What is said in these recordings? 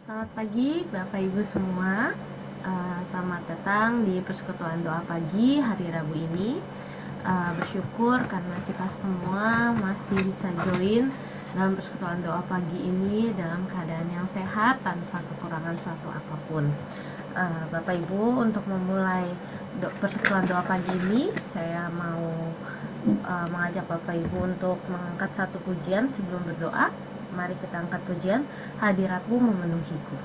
Selamat pagi Bapak Ibu semua. Selamat datang di persekutuan doa pagi hari Rabu ini. Bersyukur karena kita semua masih bisa join dalam persekutuan doa pagi ini dalam keadaan yang sehat tanpa kekurangan suatu apapun. Bapak Ibu, untuk memulai persekutuan doa pagi ini, saya mau mengajak Bapak Ibu untuk mengangkat satu pujian sebelum berdoa. Mari kita angkat pujian, hadiratmu memenuhiku.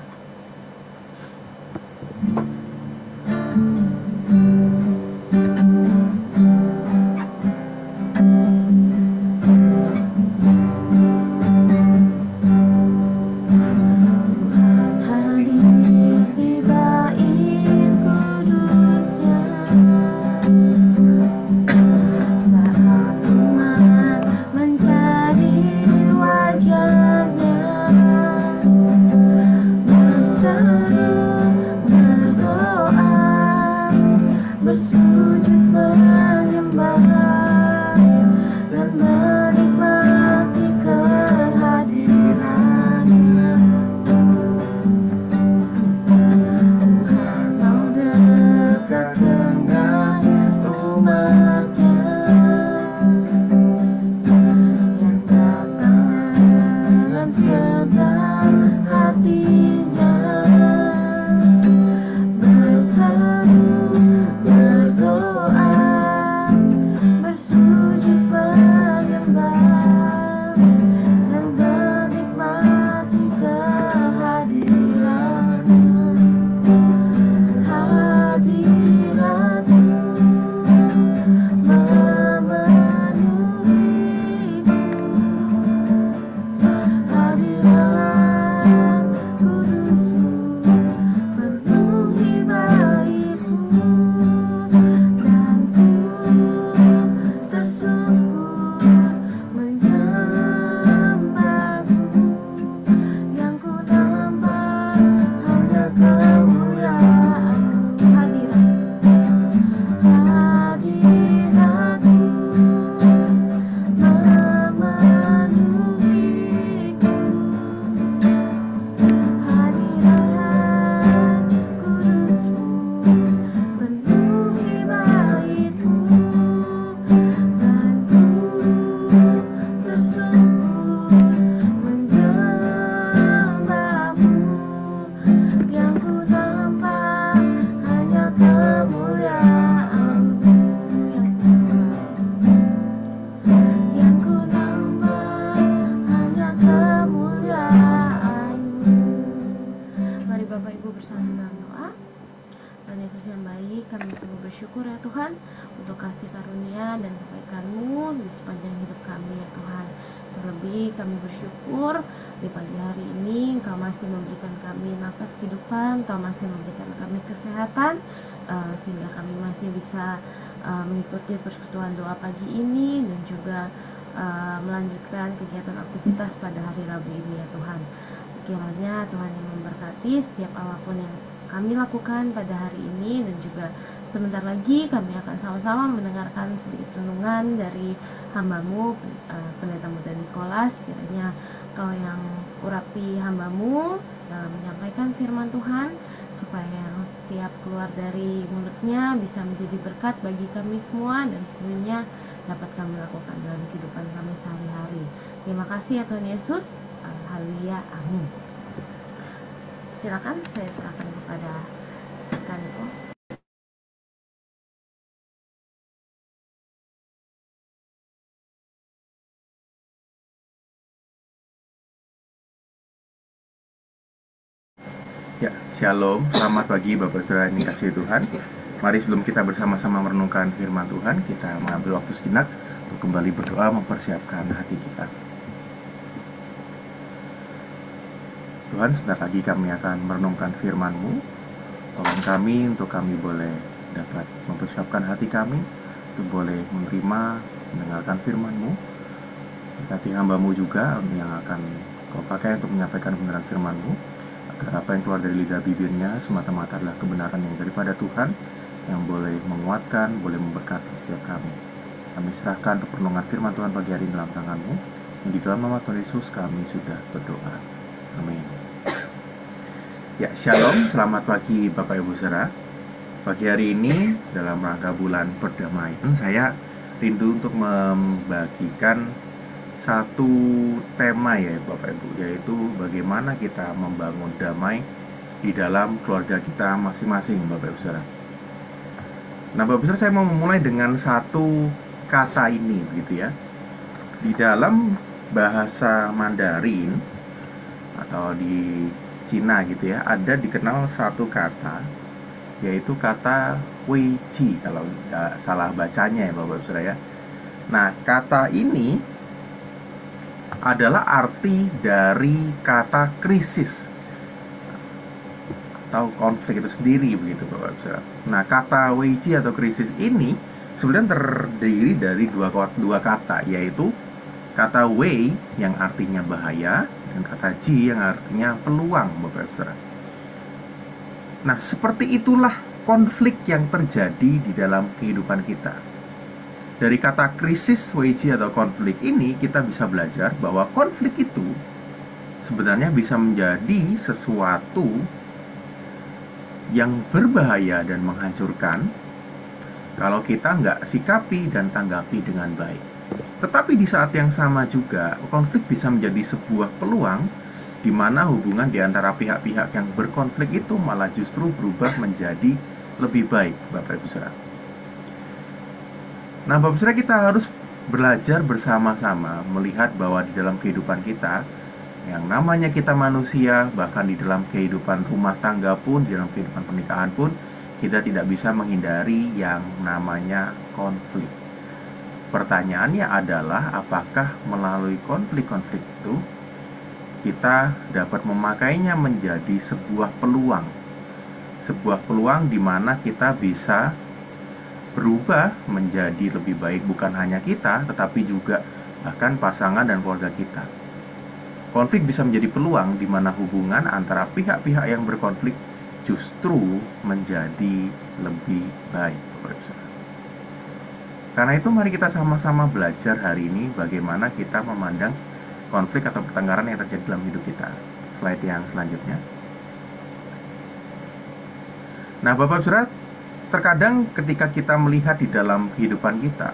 Bersyukur ya Tuhan untuk kasih karunia dan kebaikan-Mu di sepanjang hidup kami ya Tuhan. Terlebih kami bersyukur di pagi hari ini Engkau masih memberikan kami nafas kehidupan, Engkau masih memberikan kami kesehatan, sehingga kami masih bisa mengikuti persekutuan doa pagi ini dan juga melanjutkan kegiatan aktivitas pada hari Rabu ini ya Tuhan. Kiranya Tuhan yang memberkati setiap apapun yang kami lakukan pada hari ini, dan juga sebentar lagi kami akan sama-sama mendengarkan sedikit renungan dari hamba-Mu, Pendeta Muda Nikolas. Kiranya Kau yang urapi hamba-Mu dalam menyampaikan firman Tuhan, supaya yang setiap keluar dari mulutnya bisa menjadi berkat bagi kami semua, dan tentunya dapat kami lakukan dalam kehidupan kami sehari-hari. Terima kasih ya Tuhan Yesus. Haleluya, amin. Silakan, saya silakan kepada Kak Niko. Ya, shalom, selamat pagi Bapak Saudara yang dikasihi Tuhan. Mari sebelum kita bersama-sama merenungkan firman Tuhan, kita mengambil waktu sejenak untuk kembali berdoa mempersiapkan hati kita. Tuhan, sebentar lagi kami akan merenungkan firman-Mu. Tolong kami untuk kami boleh dapat mempersiapkan hati kami untuk boleh menerima, mendengarkan firman-Mu. Berkati hamba-Mu juga yang akan Kau pakai untuk menyampaikan kebenaran firman-Mu, agar apa yang keluar dari lidah bibirnya semata-mata adalah kebenaran yang daripada Tuhan, yang boleh menguatkan, boleh memberkati setiap kami. Kami serahkan untuk renungan firman Tuhan pagi hari ini dalam tangan-Mu, yang di dalam nama Tuhan Yesus kami sudah berdoa. Amin. Ya, shalom, selamat pagi Bapak Ibu Saudara. Pagi hari ini dalam rangka bulan perdamaian, saya rindu untuk membagikan satu tema ya Bapak Ibu, yaitu bagaimana kita membangun damai di dalam keluarga kita masing-masing Bapak Ibu Saudara. Nah Bapak Ibu Saudara, saya mau memulai dengan satu kata ini begitu ya. Di dalam bahasa Mandarin atau di Cina gitu ya, ada dikenal satu kata, yaitu kata Wei Ji, kalau nggak salah bacanya ya Bapak Ibu Saudara ya. Nah, kata ini adalah arti dari kata krisis atau konflik itu sendiri begitu Bapak Ibu Saudara. Nah, kata Wei Ji atau krisis ini sebenarnya terdiri dari dua kata, yaitu kata Wei yang artinya bahaya dan kata Ji yang artinya peluang Bapak Ibu Saudara. Nah, seperti itulah konflik yang terjadi di dalam kehidupan kita. Dari kata krisis, Wei Ji atau konflik ini, kita bisa belajar bahwa konflik itu sebenarnya bisa menjadi sesuatu yang berbahaya dan menghancurkan kalau kita nggak sikapi dan tanggapi dengan baik. Tetapi di saat yang sama juga, konflik bisa menjadi sebuah peluang di mana hubungan di antara pihak-pihak yang berkonflik itu malah justru berubah menjadi lebih baik, Bapak Ibu Saudara. Nah, Bapak Ibu Saudara, kita harus belajar bersama-sama melihat bahwa di dalam kehidupan kita, yang namanya kita manusia, bahkan di dalam kehidupan rumah tangga pun, di dalam kehidupan pernikahan pun, kita tidak bisa menghindari yang namanya konflik. Pertanyaannya adalah apakah melalui konflik-konflik itu kita dapat memakainya menjadi sebuah peluang. Sebuah peluang di mana kita bisa berubah menjadi lebih baik, bukan hanya kita, tetapi juga bahkan pasangan dan keluarga kita. Konflik bisa menjadi peluang di mana hubungan antara pihak-pihak yang berkonflik justru menjadi lebih baik. Karena itu mari kita sama-sama belajar hari ini bagaimana kita memandang konflik atau pertengkaran yang terjadi dalam hidup kita. Slide yang selanjutnya. Nah, Bapak Saudara, terkadang ketika kita melihat di dalam kehidupan kita,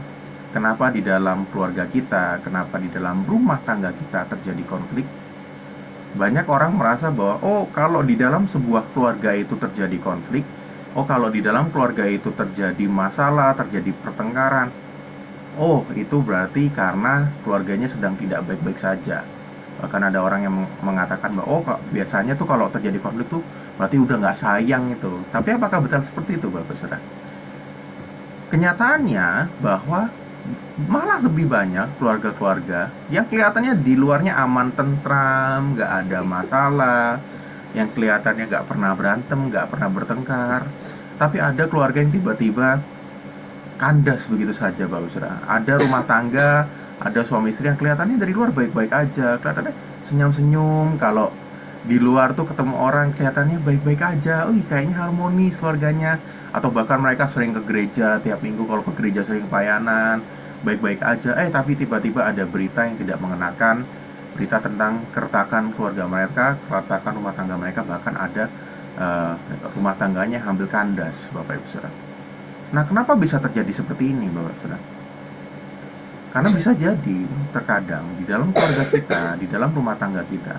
kenapa di dalam keluarga kita, kenapa di dalam rumah tangga kita terjadi konflik, banyak orang merasa bahwa kalau di dalam sebuah keluarga itu terjadi konflik, kalau di dalam keluarga itu terjadi masalah, terjadi pertengkaran, itu berarti karena keluarganya sedang tidak baik-baik saja. Bahkan ada orang yang mengatakan bahwa biasanya tuh kalau terjadi konflik tuh berarti udah nggak sayang itu. Tapi apakah betul seperti itu, Bapak Saudara? Kenyataannya bahwa malah lebih banyak keluarga-keluarga yang kelihatannya di luarnya aman, tentram, nggak ada masalah, yang kelihatannya nggak pernah berantem, nggak pernah bertengkar, tapi ada keluarga yang tiba-tiba kandas begitu saja, Bapak Saudara. Ada rumah tangga, ada suami istri yang kelihatannya dari luar baik-baik aja, kelihatannya senyum-senyum, kalau di luar tuh ketemu orang kelihatannya baik-baik aja, kayaknya harmonis keluarganya, atau bahkan mereka sering ke gereja tiap minggu, kalau ke gereja sering pelayanan, baik-baik aja, tapi tiba-tiba ada berita yang tidak mengenakan, berita tentang keretakan keluarga mereka, keretakan rumah tangga mereka, bahkan ada rumah tangganya hampir kandas, Bapak Ibu Saudara. Nah, kenapa bisa terjadi seperti ini, Bapak Ibu Saudara? Karena bisa jadi terkadang di dalam keluarga kita, di dalam rumah tangga kita,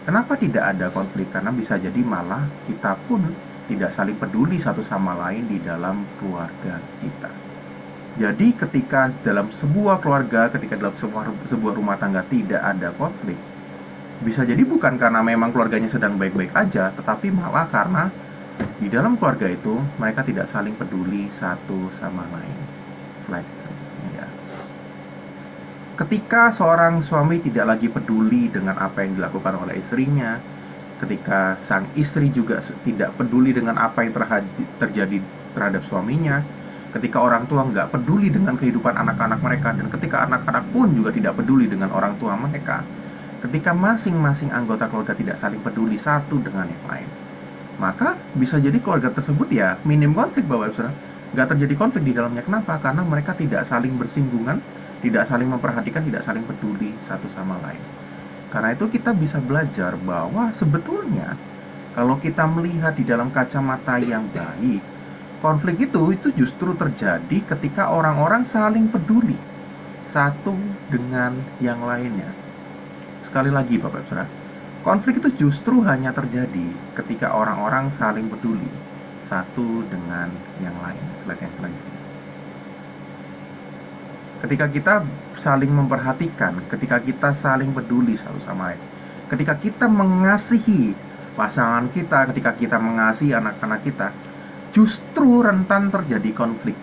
kenapa tidak ada konflik? Karena bisa jadi malah kita pun tidak saling peduli satu sama lain di dalam keluarga kita. Jadi ketika dalam sebuah keluarga, ketika dalam sebuah rumah tangga tidak ada konflik, bisa jadi bukan karena memang keluarganya sedang baik-baik aja, tetapi malah karena di dalam keluarga itu mereka tidak saling peduli satu sama lain. Slide ya. Ketika seorang suami tidak lagi peduli dengan apa yang dilakukan oleh istrinya, ketika sang istri juga tidak peduli dengan apa yang terjadi terhadap suaminya, ketika orang tua nggak peduli dengan kehidupan anak-anak mereka, dan ketika anak-anak pun juga tidak peduli dengan orang tua mereka, ketika masing-masing anggota keluarga tidak saling peduli satu dengan yang lain, maka bisa jadi keluarga tersebut ya minim konflik, Bapak Ibu Saudara. Nggak terjadi konflik di dalamnya. Kenapa? Karena mereka tidak saling bersinggungan, tidak saling memperhatikan, tidak saling peduli satu sama lain. Karena itu kita bisa belajar bahwa sebetulnya Kalau kita melihat di dalam kacamata yang baik, konflik itu justru terjadi ketika orang-orang saling peduli satu dengan yang lainnya. Sekali lagi Bapak Saudara, konflik itu justru hanya terjadi ketika orang-orang saling peduli satu dengan yang lain. Slide yang selanjutnya. Ketika kita saling memperhatikan, ketika kita saling peduli satu sama lain, ketika kita mengasihi pasangan kita, ketika kita mengasihi anak-anak kita, justru rentan terjadi konflik.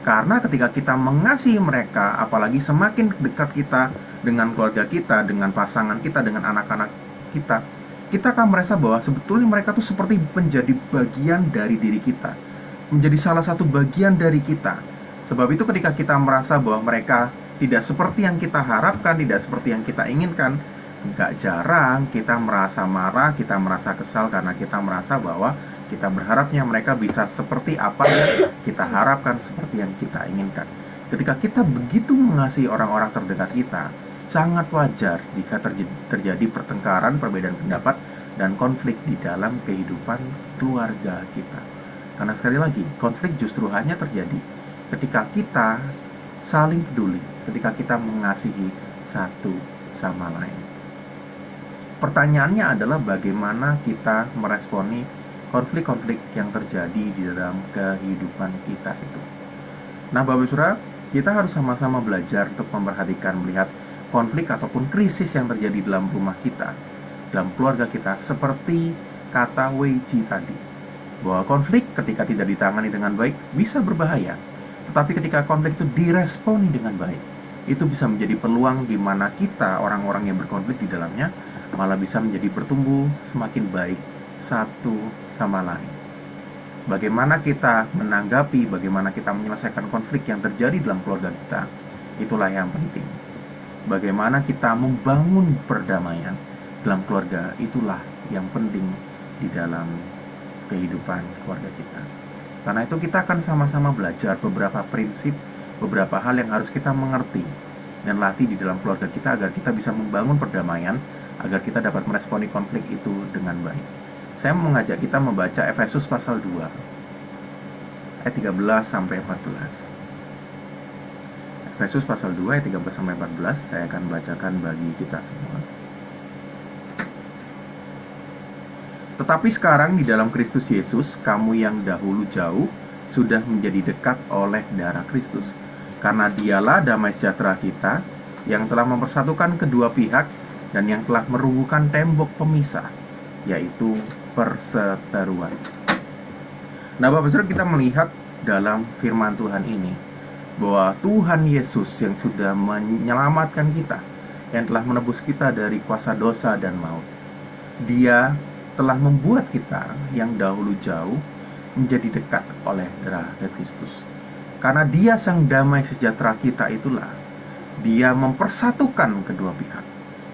Karena ketika kita mengasihi mereka, apalagi semakin dekat kita dengan keluarga kita, dengan pasangan kita, dengan anak-anak kita, kita akan merasa bahwa sebetulnya mereka tuh seperti menjadi bagian dari diri kita, menjadi salah satu bagian dari kita. Sebab itu ketika kita merasa bahwa mereka tidak seperti yang kita harapkan, tidak seperti yang kita inginkan, gak jarang kita merasa marah, kita merasa kesal karena kita merasa bahwa kita berharapnya mereka bisa seperti apa yang kita harapkan, seperti yang kita inginkan. Ketika kita begitu mengasihi orang-orang terdekat kita, sangat wajar jika terjadi pertengkaran, perbedaan pendapat, dan konflik di dalam kehidupan keluarga kita. Karena sekali lagi, konflik justru hanya terjadi ketika kita saling peduli, ketika kita mengasihi satu sama lain. Pertanyaannya adalah bagaimana kita meresponi konflik-konflik yang terjadi di dalam kehidupan kita itu. Nah, Bapak Saudara, kita harus sama-sama belajar untuk memperhatikan, melihat konflik ataupun krisis yang terjadi dalam rumah kita, dalam keluarga kita, seperti kata Weiji tadi, bahwa konflik ketika tidak ditangani dengan baik bisa berbahaya, tetapi ketika konflik itu diresponi dengan baik, itu bisa menjadi peluang di mana kita, orang-orang yang berkonflik di dalamnya, malah bisa menjadi bertumbuh semakin baik satu sama lain. Bagaimana kita menanggapi, bagaimana kita menyelesaikan konflik yang terjadi dalam keluarga kita, itulah yang penting. Bagaimana kita membangun perdamaian dalam keluarga, itulah yang penting di dalam kehidupan keluarga kita. Karena itu kita akan sama-sama belajar beberapa prinsip, beberapa hal yang harus kita mengerti dan latih di dalam keluarga kita agar kita bisa membangun perdamaian, agar kita dapat meresponi konflik itu dengan baik. Saya mengajak kita membaca Efesus pasal 2 ayat 13 sampai 14. Efesus pasal 2 ayat 13 sampai 14 saya akan bacakan bagi kita semua. Tetapi sekarang di dalam Kristus Yesus, kamu yang dahulu jauh sudah menjadi dekat oleh darah Kristus. Karena dialah damai sejahtera kita, yang telah mempersatukan kedua pihak dan yang telah merunguhkan tembok pemisah, yaitu perseteruan. Nah, Bapak Saudara, kita melihat dalam firman Tuhan ini bahwa Tuhan Yesus yang sudah menyelamatkan kita, yang telah menebus kita dari kuasa dosa dan maut, Dia telah membuat kita yang dahulu jauh menjadi dekat oleh darah Kristus. Karena Dia sang damai sejahtera kita itulah, Dia mempersatukan kedua pihak.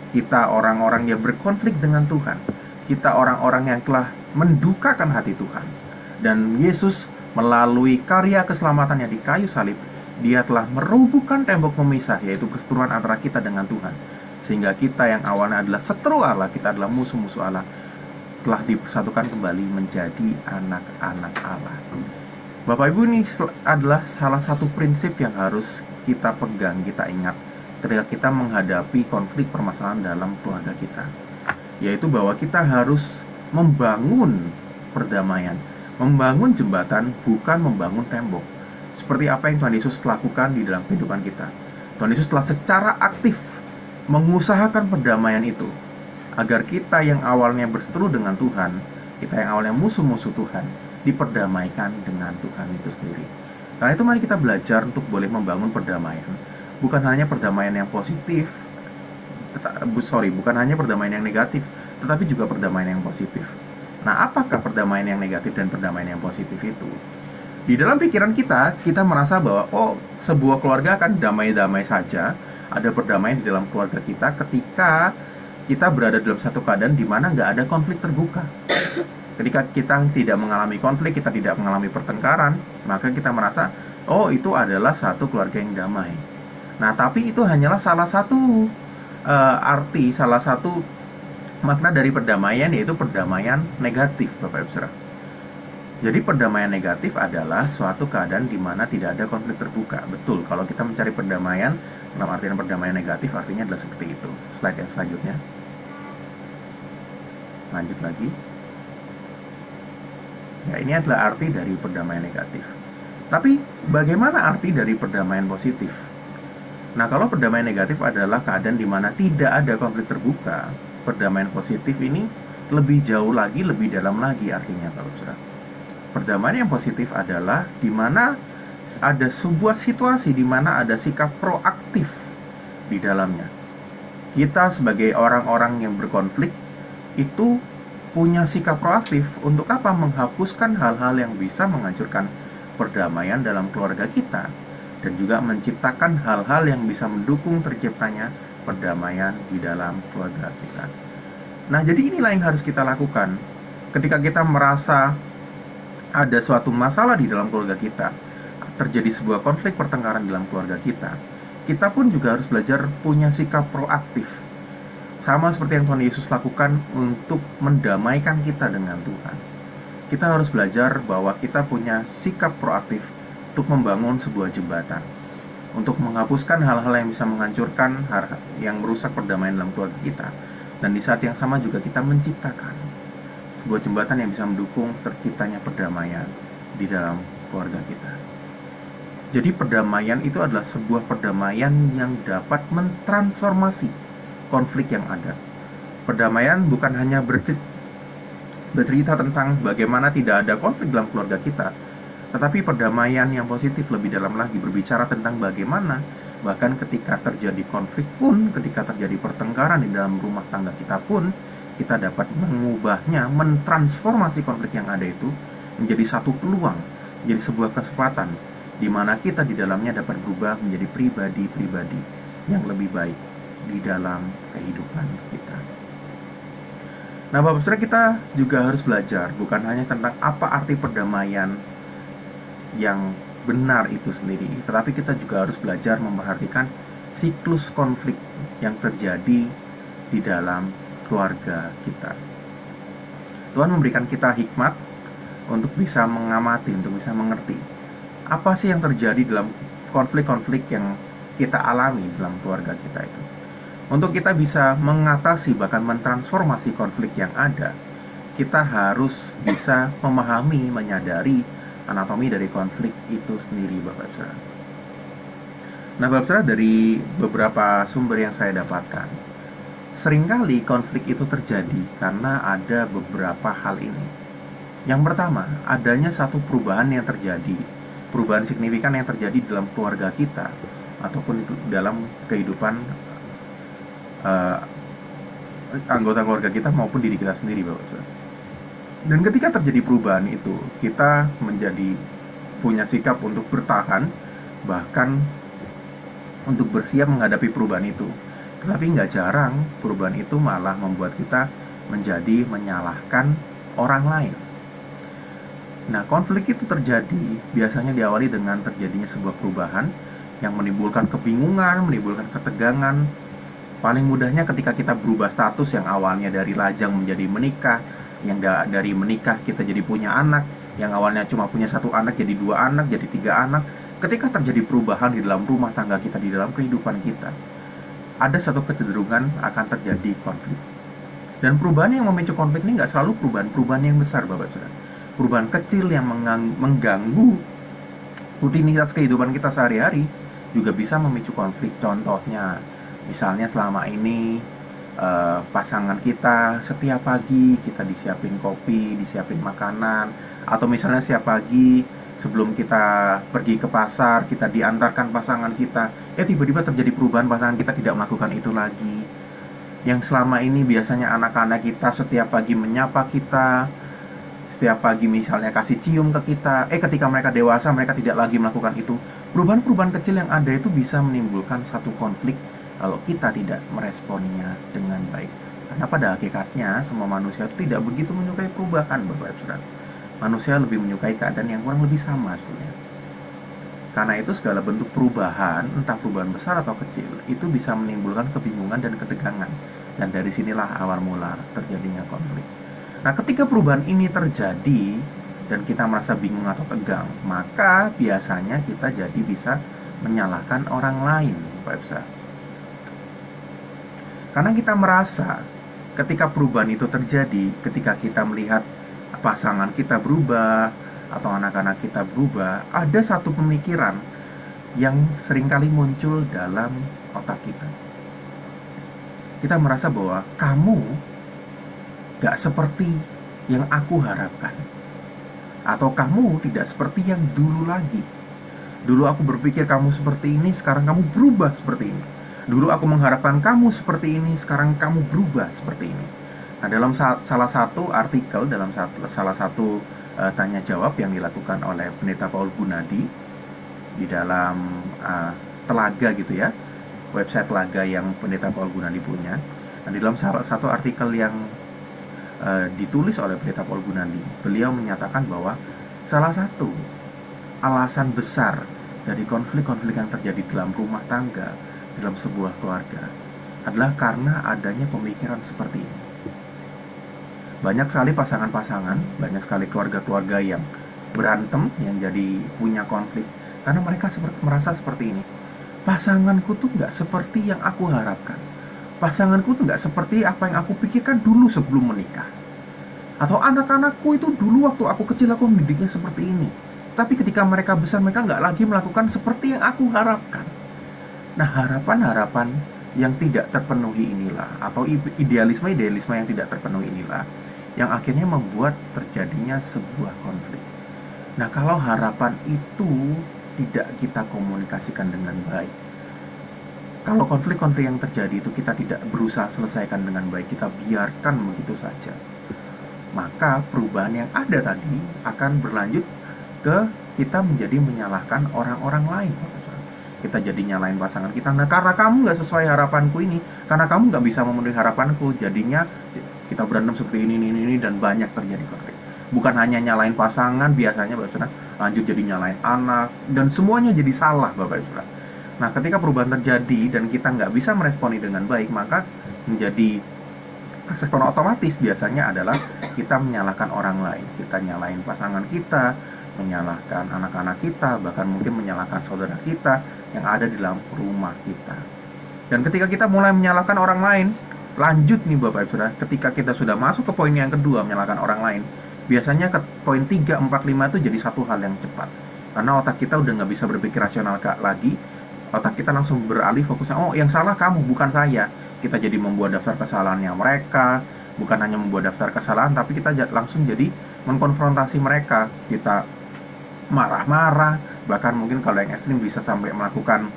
Kita orang-orang yang berkonflik dengan Tuhan, kita orang-orang yang telah mendukakan hati Tuhan, dan Yesus melalui karya keselamatannya di kayu salib, Dia telah merobohkan tembok pemisah, yaitu perseteruan antara kita dengan Tuhan, sehingga kita yang awalnya adalah seteru Allah, kita adalah musuh-musuh Allah, telah dipersatukan kembali menjadi anak-anak Allah. Bapak Ibu, ini adalah salah satu prinsip yang harus kita pegang, kita ingat ketika kita menghadapi konflik permasalahan dalam keluarga kita, yaitu bahwa kita harus membangun perdamaian, membangun jembatan, bukan membangun tembok. Seperti apa yang Tuhan Yesus lakukan di dalam kehidupan kita. Tuhan Yesus telah secara aktif mengusahakan perdamaian itu, agar kita yang awalnya berseteru dengan Tuhan, kita yang awalnya musuh-musuh Tuhan, diperdamaikan dengan Tuhan itu sendiri. Karena itu mari kita belajar untuk boleh membangun perdamaian, bukan hanya perdamaian yang positif, bukan hanya perdamaian yang negatif, tetapi juga perdamaian yang positif. Nah, apakah perdamaian yang negatif dan perdamaian yang positif itu? Di dalam pikiran kita merasa bahwa sebuah keluarga akan damai-damai saja, ada perdamaian di dalam keluarga kita ketika kita berada dalam satu keadaan di mana nggak ada konflik terbuka. Ketika kita tidak mengalami konflik, kita tidak mengalami pertengkaran, maka kita merasa, itu adalah satu keluarga yang damai. Nah, tapi itu hanyalah salah satu arti, salah satu Makna dari perdamaian yaitu perdamaian negatif, Bapak Ibu Saudara. Jadi perdamaian negatif adalah suatu keadaan di mana tidak ada konflik terbuka. Betul, kalau kita mencari perdamaian, dalam artian perdamaian negatif artinya adalah seperti itu. Slide yang selanjutnya. Lanjut lagi. Ya, ini adalah arti dari perdamaian negatif. Tapi bagaimana arti dari perdamaian positif? Nah, kalau perdamaian negatif adalah keadaan di mana tidak ada konflik terbuka, perdamaian positif ini lebih jauh lagi, lebih dalam lagi artinya, kalau Saudara. Perdamaian yang positif adalah di mana ada sebuah situasi di mana ada sikap proaktif di dalamnya. Kita sebagai orang-orang yang berkonflik itu punya sikap proaktif untuk apa? Menghapuskan hal-hal yang bisa menghancurkan perdamaian dalam keluarga kita, dan juga menciptakan hal-hal yang bisa mendukung terciptanya perdamaian di dalam keluarga kita. Nah, jadi inilah yang harus kita lakukan ketika kita merasa ada suatu masalah di dalam keluarga kita, terjadi sebuah konflik pertengkaran dalam keluarga kita. Kita pun juga harus belajar punya sikap proaktif, sama seperti yang Tuhan Yesus lakukan untuk mendamaikan kita dengan Tuhan. Kita harus belajar bahwa kita punya sikap proaktif untuk membangun sebuah jembatan, untuk menghapuskan hal-hal yang bisa menghancurkan, yang merusak perdamaian dalam keluarga kita. Dan di saat yang sama juga kita menciptakan sebuah jembatan yang bisa mendukung terciptanya perdamaian di dalam keluarga kita. Jadi perdamaian itu adalah sebuah perdamaian yang dapat mentransformasi konflik yang ada. Perdamaian bukan hanya bercerita tentang bagaimana tidak ada konflik dalam keluarga kita, tetapi perdamaian yang positif lebih dalam lagi berbicara tentang bagaimana bahkan ketika terjadi konflik pun, ketika terjadi pertengkaran di dalam rumah tangga kita pun, kita dapat mengubahnya, mentransformasi konflik yang ada itu menjadi satu peluang, menjadi sebuah kesempatan di mana kita di dalamnya dapat berubah menjadi pribadi-pribadi yang lebih baik di dalam kehidupan kita. Nah, Bapak Saudara, kita juga harus belajar bukan hanya tentang apa arti perdamaian yang benar itu sendiri, tetapi kita juga harus belajar memperhatikan siklus konflik yang terjadi di dalam keluarga kita. Tuhan memberikan kita hikmat untuk bisa mengamati, untuk bisa mengerti apa sih yang terjadi dalam konflik-konflik yang kita alami dalam keluarga kita itu. Untuk kita bisa mengatasi bahkan mentransformasi konflik yang ada, kita harus bisa memahami, menyadari anatomi dari konflik itu sendiri, Bapak Saudara. Nah, Bapak Saudara, dari beberapa sumber yang saya dapatkan, seringkali konflik itu terjadi karena ada beberapa hal ini. Yang pertama, adanya satu perubahan yang terjadi, perubahan signifikan yang terjadi dalam keluarga kita ataupun dalam kehidupan anggota keluarga kita maupun diri kita sendiri, Bapak Saudara. Dan ketika terjadi perubahan itu, kita menjadi punya sikap untuk bertahan, bahkan untuk bersiap menghadapi perubahan itu. Tetapi nggak jarang perubahan itu malah membuat kita menjadi menyalahkan orang lain. Nah, konflik itu terjadi biasanya diawali dengan terjadinya sebuah perubahan yang menimbulkan kebingungan, menimbulkan ketegangan. Paling mudahnya ketika kita berubah status yang awalnya dari lajang menjadi menikah, yang dari menikah kita jadi punya anak, yang awalnya cuma punya satu anak jadi 2 anak, jadi 3 anak. Ketika terjadi perubahan di dalam rumah tangga kita, di dalam kehidupan kita, ada satu kecenderungan akan terjadi konflik. Dan perubahan yang memicu konflik ini nggak selalu perubahan yang besar, Bapak Saudara. Perubahan kecil yang mengganggu rutinitas kehidupan kita sehari-hari juga bisa memicu konflik. Contohnya, misalnya selama ini pasangan kita setiap pagi kita disiapin kopi, disiapin makanan, atau misalnya setiap pagi sebelum kita pergi ke pasar kita diantarkan pasangan kita, tiba-tiba terjadi perubahan, pasangan kita tidak melakukan itu lagi. Yang selama ini biasanya anak-anak kita setiap pagi menyapa kita, setiap pagi misalnya kasih cium ke kita, ketika mereka dewasa mereka tidak lagi melakukan itu. Perubahan-perubahan kecil yang ada itu bisa menimbulkan satu konflik kalau kita tidak meresponnya dengan baik. Karena pada hakikatnya semua manusia itu tidak begitu menyukai perubahan, Bapak Saudara. Manusia lebih menyukai keadaan yang kurang lebih sama sebenarnya. Karena itu segala bentuk perubahan, entah perubahan besar atau kecil, itu bisa menimbulkan kebingungan dan ketegangan. Dan dari sinilah awal mula terjadinya konflik. Nah, ketika perubahan ini terjadi dan kita merasa bingung atau tegang, maka biasanya kita jadi bisa menyalahkan orang lain, Pak Ibsa. Karena kita merasa ketika perubahan itu terjadi, ketika kita melihat pasangan kita berubah atau anak-anak kita berubah, ada satu pemikiran yang seringkali muncul dalam otak kita. Kita merasa bahwa kamu gak seperti yang aku harapkan, atau kamu tidak seperti yang dulu lagi. Dulu aku berpikir kamu seperti ini, sekarang kamu berubah seperti ini. Dulu aku mengharapkan kamu seperti ini, sekarang kamu berubah seperti ini. Nah, dalam salah satu artikel, dalam salah satu tanya jawab yang dilakukan oleh Pendeta Paul Gunadi di dalam Telaga gitu ya, website Telaga yang Pendeta Paul Gunadi punya. Nah, di dalam salah satu artikel yang ditulis oleh Pendeta Paul Gunadi, beliau menyatakan bahwa salah satu alasan besar dari konflik-konflik yang terjadi dalam rumah tangga, dalam sebuah keluarga, adalah karena adanya pemikiran seperti ini. Banyak sekali pasangan-pasangan, banyak sekali keluarga-keluarga yang berantem, yang jadi punya konflik, karena mereka merasa seperti ini. Pasanganku tuh nggak seperti yang aku harapkan. Pasanganku tuh nggak seperti apa yang aku pikirkan dulu sebelum menikah. Atau anak-anakku itu dulu waktu aku kecil aku mendidiknya seperti ini. Tapi ketika mereka besar, mereka nggak lagi melakukan seperti yang aku harapkan. Nah, harapan-harapan yang tidak terpenuhi inilah, atau idealisme-idealisme yang tidak terpenuhi inilah, yang akhirnya membuat terjadinya sebuah konflik. Nah, kalau harapan itu tidak kita komunikasikan dengan baik, kalau konflik-konflik yang terjadi itu kita tidak berusaha selesaikan dengan baik, kita biarkan begitu saja, maka perubahan yang ada tadi akan berlanjut ke kita menjadi menyalahkan orang-orang lain. Kita jadi nyalain pasangan kita, nah karena kamu nggak sesuai harapanku ini, karena kamu nggak bisa memenuhi harapanku, jadinya kita berantem seperti ini, dan banyak terjadi konflik. Bukan hanya nyalain pasangan, biasanya Bapak Saudara lanjut jadi nyalain anak, dan semuanya jadi salah Bapak Saudara. Nah, ketika perubahan terjadi dan kita nggak bisa meresponi dengan baik, maka menjadi respon otomatis biasanya adalah kita menyalahkan orang lain. Kita nyalain pasangan kita, menyalahkan anak-anak kita, bahkan mungkin menyalahkan saudara kita yang ada di dalam rumah kita. Dan ketika kita mulai menyalahkan orang lain, lanjut nih Bapak Ibu Saudara, ketika kita sudah masuk ke poin yang kedua, menyalahkan orang lain, biasanya ke poin 3, 4, 5 itu jadi satu hal yang cepat. Karena otak kita udah nggak bisa berpikir rasional lagi, otak kita langsung beralih fokusnya, oh yang salah kamu, bukan saya. Kita jadi membuat daftar kesalahannya mereka, bukan hanya membuat daftar kesalahan, tapi kita langsung jadi mengkonfrontasi mereka. Kita marah-marah, bahkan mungkin kalau yang ekstrim bisa sampai melakukan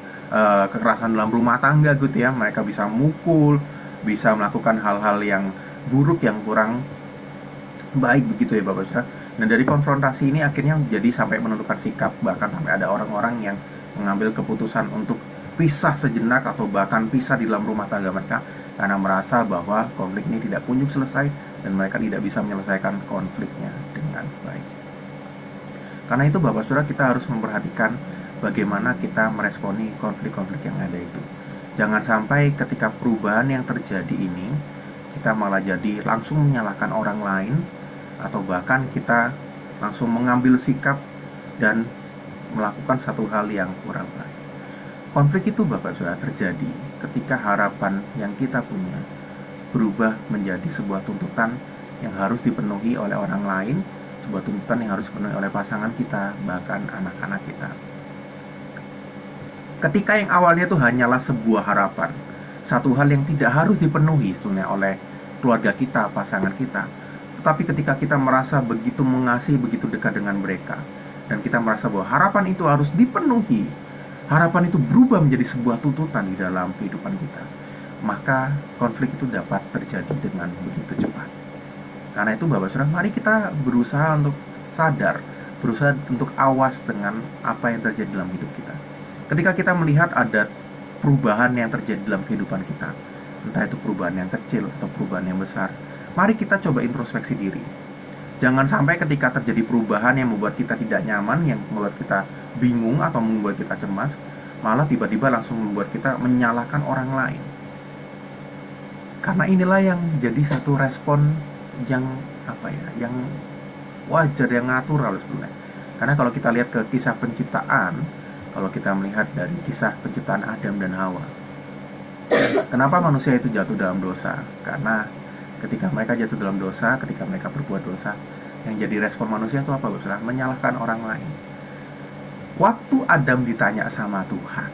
kekerasan dalam rumah tangga gitu ya. Mereka bisa mukul, bisa melakukan hal-hal yang buruk, yang kurang baik begitu ya Bapak Saudara. Dan dari konfrontasi ini akhirnya jadi sampai menentukan sikap, bahkan sampai ada orang-orang yang mengambil keputusan untuk pisah sejenak atau bahkan pisah di dalam rumah tangga mereka karena merasa bahwa konflik ini tidak kunjung selesai dan mereka tidak bisa menyelesaikan konfliknya dengan baik. Karena itu Bapak Saudara, kita harus memperhatikan bagaimana kita meresponi konflik-konflik yang ada itu. Jangan sampai ketika perubahan yang terjadi ini kita malah jadi langsung menyalahkan orang lain, atau bahkan kita langsung mengambil sikap dan melakukan satu hal yang kurang baik. Konflik itu Bapak Saudara terjadi ketika harapan yang kita punya berubah menjadi sebuah tuntutan yang harus dipenuhi oleh orang lain, sebuah tuntutan yang harus dipenuhi oleh pasangan kita, bahkan anak-anak kita. Ketika yang awalnya itu hanyalah sebuah harapan, satu hal yang tidak harus dipenuhi sebetulnya oleh keluarga kita, pasangan kita, tetapi ketika kita merasa begitu mengasihi, begitu dekat dengan mereka, dan kita merasa bahwa harapan itu harus dipenuhi, harapan itu berubah menjadi sebuah tuntutan di dalam kehidupan kita, maka konflik itu dapat terjadi dengan begitu cepat. Karena itu Bapak Saudara, mari kita berusaha untuk sadar, berusaha untuk awas dengan apa yang terjadi dalam hidup kita. Ketika kita melihat ada perubahan yang terjadi dalam kehidupan kita, entah itu perubahan yang kecil atau perubahan yang besar, mari kita coba introspeksi diri. Jangan sampai ketika terjadi perubahan yang membuat kita tidak nyaman, yang membuat kita bingung atau membuat kita cemas, malah tiba-tiba langsung membuat kita menyalahkan orang lain. Karena inilah yang jadi satu respon yang yang wajar, yang natural sebenarnya. Karena kalau kita lihat ke kisah penciptaan, kalau kita melihat dari kisah penciptaan Adam dan Hawa, kenapa manusia itu jatuh dalam dosa? Karena ketika mereka jatuh dalam dosa, ketika mereka berbuat dosa, yang jadi respon manusia itu apa, Saudara? Menyalahkan orang lain. Waktu Adam ditanya sama Tuhan,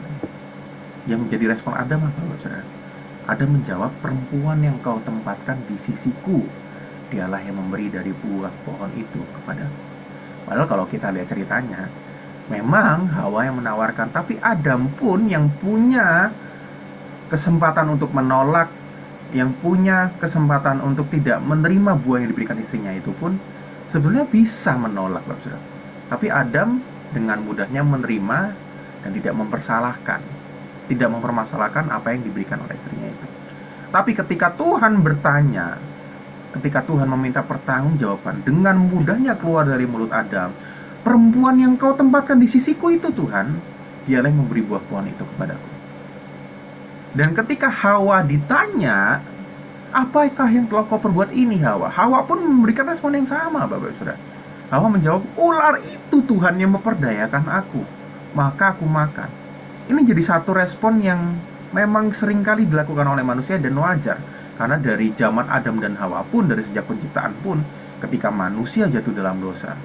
yang menjadi respon Adam apa, Saudara? Adam menjawab, perempuan yang kau tempatkan di sisiku, dialah yang memberi dari buah pohon itu kepada. Padahal kalau kita lihat ceritanya, memang Hawa yang menawarkan, tapi Adam pun yang punya kesempatan untuk menolak, yang punya kesempatan untuk tidak menerima buah yang diberikan istrinya itu pun sebenarnya bisa menolak, Saudara. Tapi Adam dengan mudahnya menerima dan tidak mempersalahkan, tidak mempermasalahkan apa yang diberikan oleh istrinya itu. Tapi ketika Tuhan bertanya, ketika Tuhan meminta pertanggungjawaban, dengan mudahnya keluar dari mulut Adam, perempuan yang kau tempatkan di sisiku itu, Tuhan, dialah yang memberi buah pohon itu kepadaku. Dan ketika Hawa ditanya, apakah yang telah kau perbuat ini, Hawa? Hawa pun memberikan respon yang sama, Bapak Saudara. Hawa menjawab, ular itu Tuhan yang memperdayakan aku, maka aku makan. Ini jadi satu respon yang memang seringkali dilakukan oleh manusia dan wajar. Karena dari zaman Adam dan Hawa pun, dari sejak penciptaan pun, ketika manusia jatuh dalam dosa,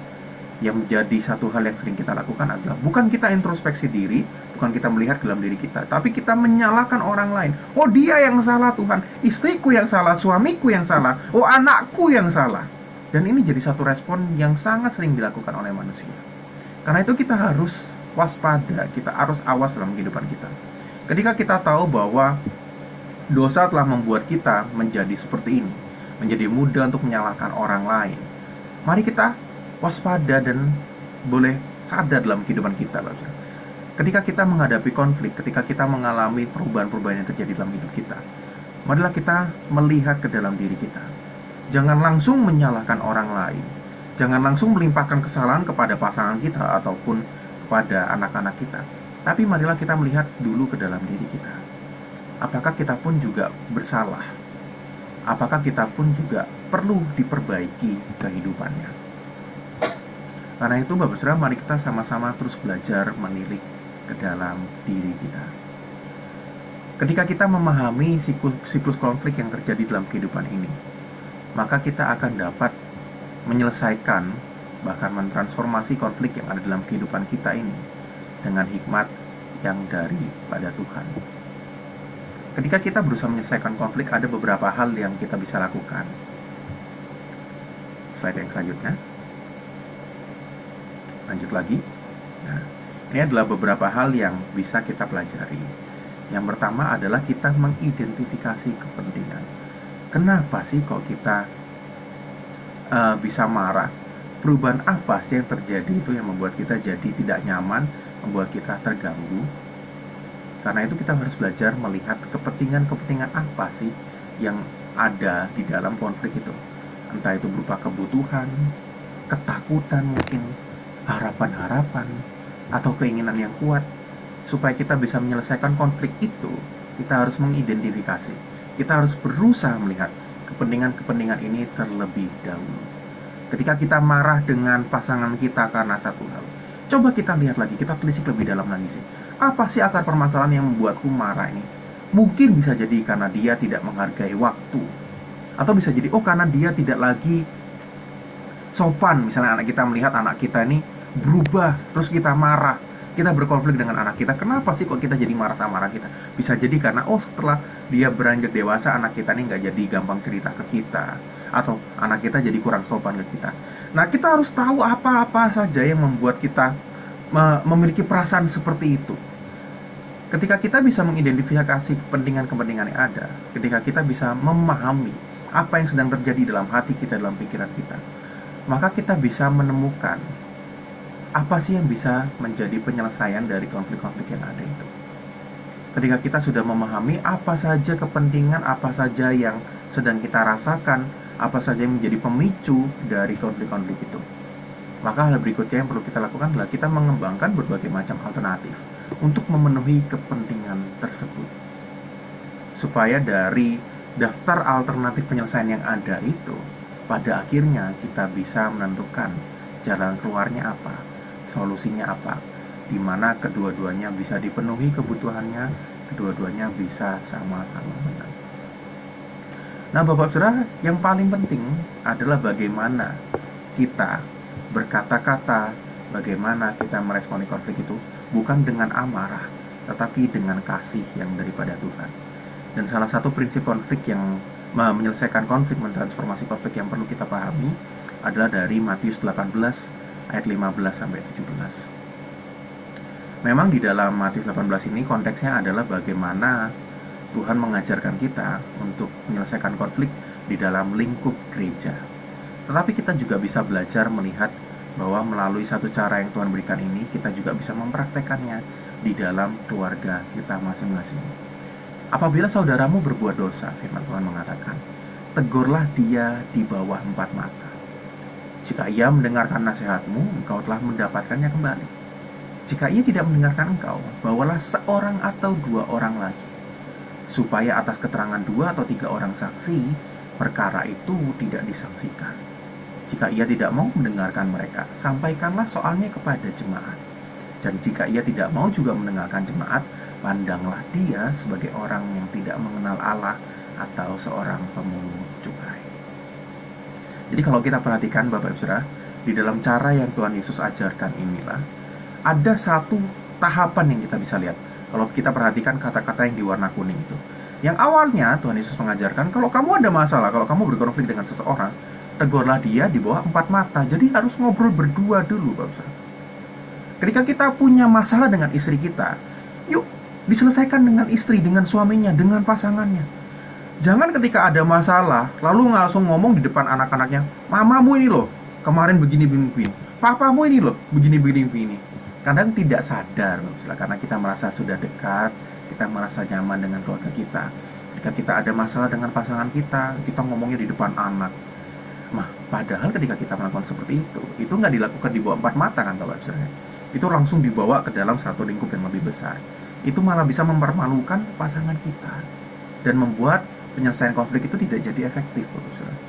yang menjadi satu hal yang sering kita lakukan adalah bukan kita introspeksi diri, bukan kita melihat ke dalam diri kita, tapi kita menyalahkan orang lain. Oh, dia yang salah, Tuhan, istriku yang salah, suamiku yang salah, oh, anakku yang salah. Dan ini jadi satu respon yang sangat sering dilakukan oleh manusia. Karena itu kita harus waspada, kita harus awas dalam kehidupan kita. Ketika kita tahu bahwa dosa telah membuat kita menjadi seperti ini, menjadi mudah untuk menyalahkan orang lain, mari kita waspada dan boleh sadar dalam kehidupan kita, Bapak. Ketika kita menghadapi konflik, ketika kita mengalami perubahan-perubahan yang terjadi dalam hidup kita, marilah kita melihat ke dalam diri kita. Jangan langsung menyalahkan orang lain. Jangan langsung melimpahkan kesalahan kepada pasangan kita ataupun kepada anak-anak kita. Tapi marilah kita melihat dulu ke dalam diri kita. Apakah kita pun juga bersalah? Apakah kita pun juga perlu diperbaiki kehidupannya? Karena itu, Bapak Saudara, mari kita sama-sama terus belajar menilik ke dalam diri kita. Ketika kita memahami siklus konflik yang terjadi dalam kehidupan ini, maka kita akan dapat menyelesaikan, bahkan mentransformasi konflik yang ada dalam kehidupan kita ini dengan hikmat yang daripada Tuhan. Ketika kita berusaha menyelesaikan konflik, ada beberapa hal yang kita bisa lakukan. Slide yang selanjutnya. Lanjut lagi. Nah, ini adalah beberapa hal yang bisa kita pelajari. Yang pertama adalah kita mengidentifikasi kepentingan. Kenapa sih kok kita bisa marah? Perubahan apa sih yang terjadi itu yang membuat kita jadi tidak nyaman, membuat kita terganggu? Karena itu kita harus belajar melihat kepentingan-kepentingan apa sih yang ada di dalam konflik itu. Entah itu berupa kebutuhan, ketakutan mungkin, harapan-harapan, atau keinginan yang kuat. Supaya kita bisa menyelesaikan konflik itu, kita harus mengidentifikasi. Kita harus berusaha melihat kepentingan-kepentingan ini terlebih dahulu. Ketika kita marah dengan pasangan kita karena satu hal, coba kita lihat lagi, kita telisik lebih dalam lagi sih. Apa sih akar permasalahan yang membuatku marah ini? Mungkin bisa jadi karena dia tidak menghargai waktu. Atau bisa jadi, oh karena dia tidak lagi sopan. Misalnya anak kita melihat anak kita ini berubah, terus kita marah, kita berkonflik dengan anak kita. Kenapa sih kok kita jadi marah sama anak kita? Bisa jadi karena, oh setelah dia beranjak dewasa, anak kita ini nggak jadi gampang cerita ke kita, atau anak kita jadi kurang sopan ke kita. Nah, kita harus tahu apa-apa saja yang membuat kita memiliki perasaan seperti itu. Ketika kita bisa mengidentifikasi kepentingan-kepentingan yang ada, ketika kita bisa memahami apa yang sedang terjadi dalam hati kita, dalam pikiran kita, maka kita bisa menemukan apa sih yang bisa menjadi penyelesaian dari konflik-konflik yang ada itu. Ketika kita sudah memahami apa saja kepentingan, apa saja yang sedang kita rasakan apa saja yang menjadi pemicu dari konflik-konflik itu. Maka hal berikutnya yang perlu kita lakukan adalah kita mengembangkan berbagai macam alternatif untuk memenuhi kepentingan tersebut. Supaya dari daftar alternatif penyelesaian yang ada itu, pada akhirnya kita bisa menentukan jalan keluarnya apa, solusinya apa, di mana kedua-duanya bisa dipenuhi kebutuhannya, kedua-duanya bisa sama-sama menang. Nah, Bapak Saudara, yang paling penting adalah bagaimana kita berkata-kata, bagaimana kita meresponi konflik itu, bukan dengan amarah, tetapi dengan kasih yang daripada Tuhan. Dan salah satu prinsip konflik yang menyelesaikan konflik, mentransformasi konflik yang perlu kita pahami adalah dari Matius 18 ayat 15 sampai 17. Memang di dalam Matius 18 ini konteksnya adalah bagaimana Tuhan mengajarkan kita untuk menyelesaikan konflik di dalam lingkup gereja. Tetapi kita juga bisa belajar melihat bahwa melalui satu cara yang Tuhan berikan ini, kita juga bisa mempraktekannya di dalam keluarga kita masing-masing. Apabila saudaramu berbuat dosa, firman Tuhan mengatakan, tegurlah dia di bawah 4 mata. Jika ia mendengarkan nasihatmu, engkau telah mendapatkannya kembali. Jika ia tidak mendengarkan engkau, bawalah seorang atau 2 orang lagi, supaya atas keterangan 2 atau 3 orang saksi, perkara itu tidak disaksikan. Jika ia tidak mau mendengarkan mereka, sampaikanlah soalnya kepada jemaat. Dan jika ia tidak mau juga mendengarkan jemaat, pandanglah dia sebagai orang yang tidak mengenal Allah atau seorang pemungut cukai. Jadi kalau kita perhatikan Bapak Ibu Saudara, di dalam cara yang Tuhan Yesus ajarkan inilah, ada satu tahapan yang kita bisa lihat. Kalau kita perhatikan kata-kata yang di warna kuning itu, yang awalnya Tuhan Yesus mengajarkan, kalau kamu ada masalah, kalau kamu berkonflik dengan seseorang, tegurlah dia di bawah 4 mata. Jadi harus ngobrol berdua dulu, Bapak Saudara. Ketika kita punya masalah dengan istri kita, yuk diselesaikan dengan istri, dengan suaminya, dengan pasangannya. Jangan ketika ada masalah lalu langsung ngomong di depan anak-anaknya, mamamu ini loh kemarin begini-begini, papamu ini loh begini-begini. Kadang tidak sadar, karena kita merasa sudah dekat, kita merasa nyaman dengan keluarga kita. Ketika kita ada masalah dengan pasangan kita, kita ngomongnya di depan anak. Nah, padahal ketika kita melakukan seperti itu nggak dilakukan di bawah 4 mata kan, Bapak Saudara. Itu langsung dibawa ke dalam satu lingkup yang lebih besar. Itu malah bisa mempermalukan pasangan kita dan membuat penyelesaian konflik itu tidak jadi efektif, Bapak Saudara.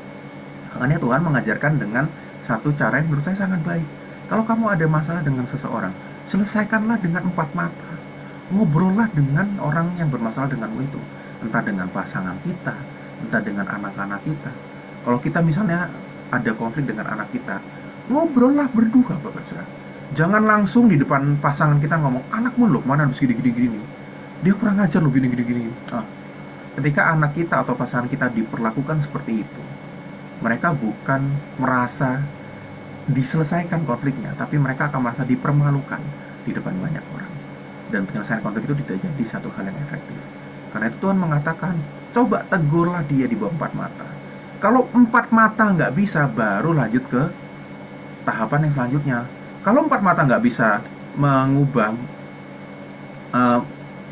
Makanya Tuhan mengajarkan dengan satu cara yang menurut saya sangat baik. Kalau kamu ada masalah dengan seseorang, selesaikanlah dengan 4 mata. Ngobrollah dengan orang yang bermasalah denganmu itu, entah dengan pasangan kita, entah dengan anak-anak kita. Kalau kita misalnya ada konflik dengan anak kita, ngobrollah berdua, Bapak Saudara. Jangan langsung di depan pasangan kita ngomong, anakmu loh mana harus gini-gini, dia kurang ajar loh gini-gini. Ketika anak kita atau pasangan kita diperlakukan seperti itu, mereka bukan merasa diselesaikan konfliknya, tapi mereka akan merasa dipermalukan di depan banyak orang. Dan penyelesaian konflik itu tidak jadi satu hal yang efektif. Karena itu Tuhan mengatakan, coba tegurlah dia di bawah 4 mata. Kalau 4 mata nggak bisa, baru lanjut ke tahapan yang selanjutnya. Kalau 4 mata nggak bisa mengubah,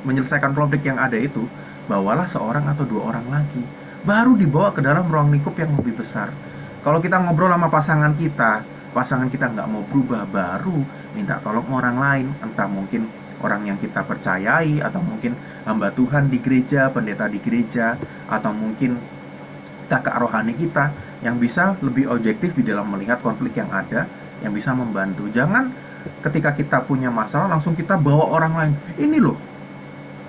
menyelesaikan konflik yang ada itu, bawalah seorang atau 2 orang lagi. Baru dibawa ke dalam ruang lingkup yang lebih besar. Kalau kita ngobrol sama pasangan kita nggak mau berubah, baru minta tolong orang lain. Entah mungkin orang yang kita percayai, atau mungkin hamba Tuhan di gereja, pendeta di gereja, atau mungkin kakak rohani kita yang bisa lebih objektif di dalam melihat konflik yang ada, yang bisa membantu. Jangan ketika kita punya masalah langsung kita bawa orang lain. Ini loh,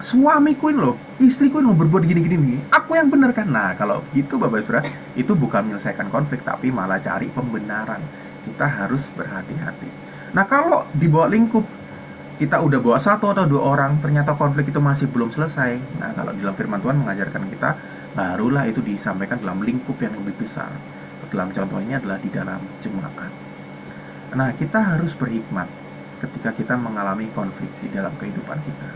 suamiku ini loh, istriku ini loh berbuat gini-gini, aku yang benar kan? Nah, kalau gitu Bapak Saudara, itu bukan menyelesaikan konflik, tapi malah cari pembenaran. Kita harus berhati-hati. Nah, kalau di bawah lingkup kita udah bawa 1 atau 2 orang, ternyata konflik itu masih belum selesai. Nah, kalau dalam firman Tuhan mengajarkan kita, barulah itu disampaikan dalam lingkup yang lebih besar. Dalam contohnya adalah di dalam jemaat. Nah, kita harus berhikmat ketika kita mengalami konflik di dalam kehidupan kita,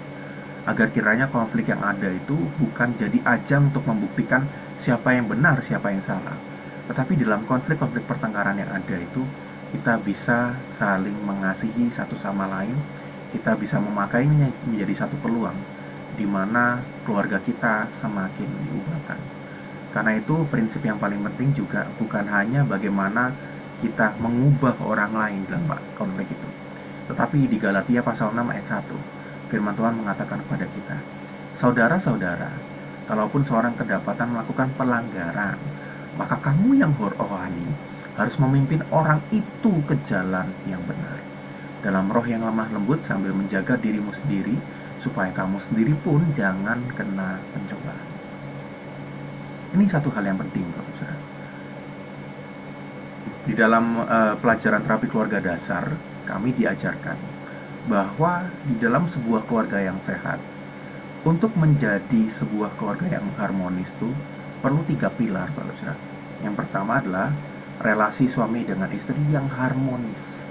agar kiranya konflik yang ada itu bukan jadi ajang untuk membuktikan siapa yang benar, siapa yang salah. Tetapi dalam konflik-konflik pertengkaran yang ada itu, kita bisa saling mengasihi satu sama lain. Kita bisa memakainya menjadi satu peluang di mana keluarga kita semakin diubahkan. Karena itu prinsip yang paling penting juga bukan hanya bagaimana kita mengubah orang lain dalam konflik itu, tetapi di Galatia pasal 6 ayat 1, firman Tuhan mengatakan kepada kita, saudara-saudara, kalaupun seorang kedapatan melakukan pelanggaran, maka kamu yang rohani harus memimpin orang itu ke jalan yang benar, dalam roh yang lemah lembut sambil menjaga dirimu sendiri, supaya kamu sendiri pun jangan kena pencobaan. Ini satu hal yang penting, Bapak Saudara. Di dalam pelajaran terapi keluarga dasar, kami diajarkan bahwa di dalam sebuah keluarga yang sehat, untuk menjadi sebuah keluarga yang harmonis itu perlu 3 pilar, Bapak Saudara. Yang pertama adalah relasi suami dengan istri yang harmonis.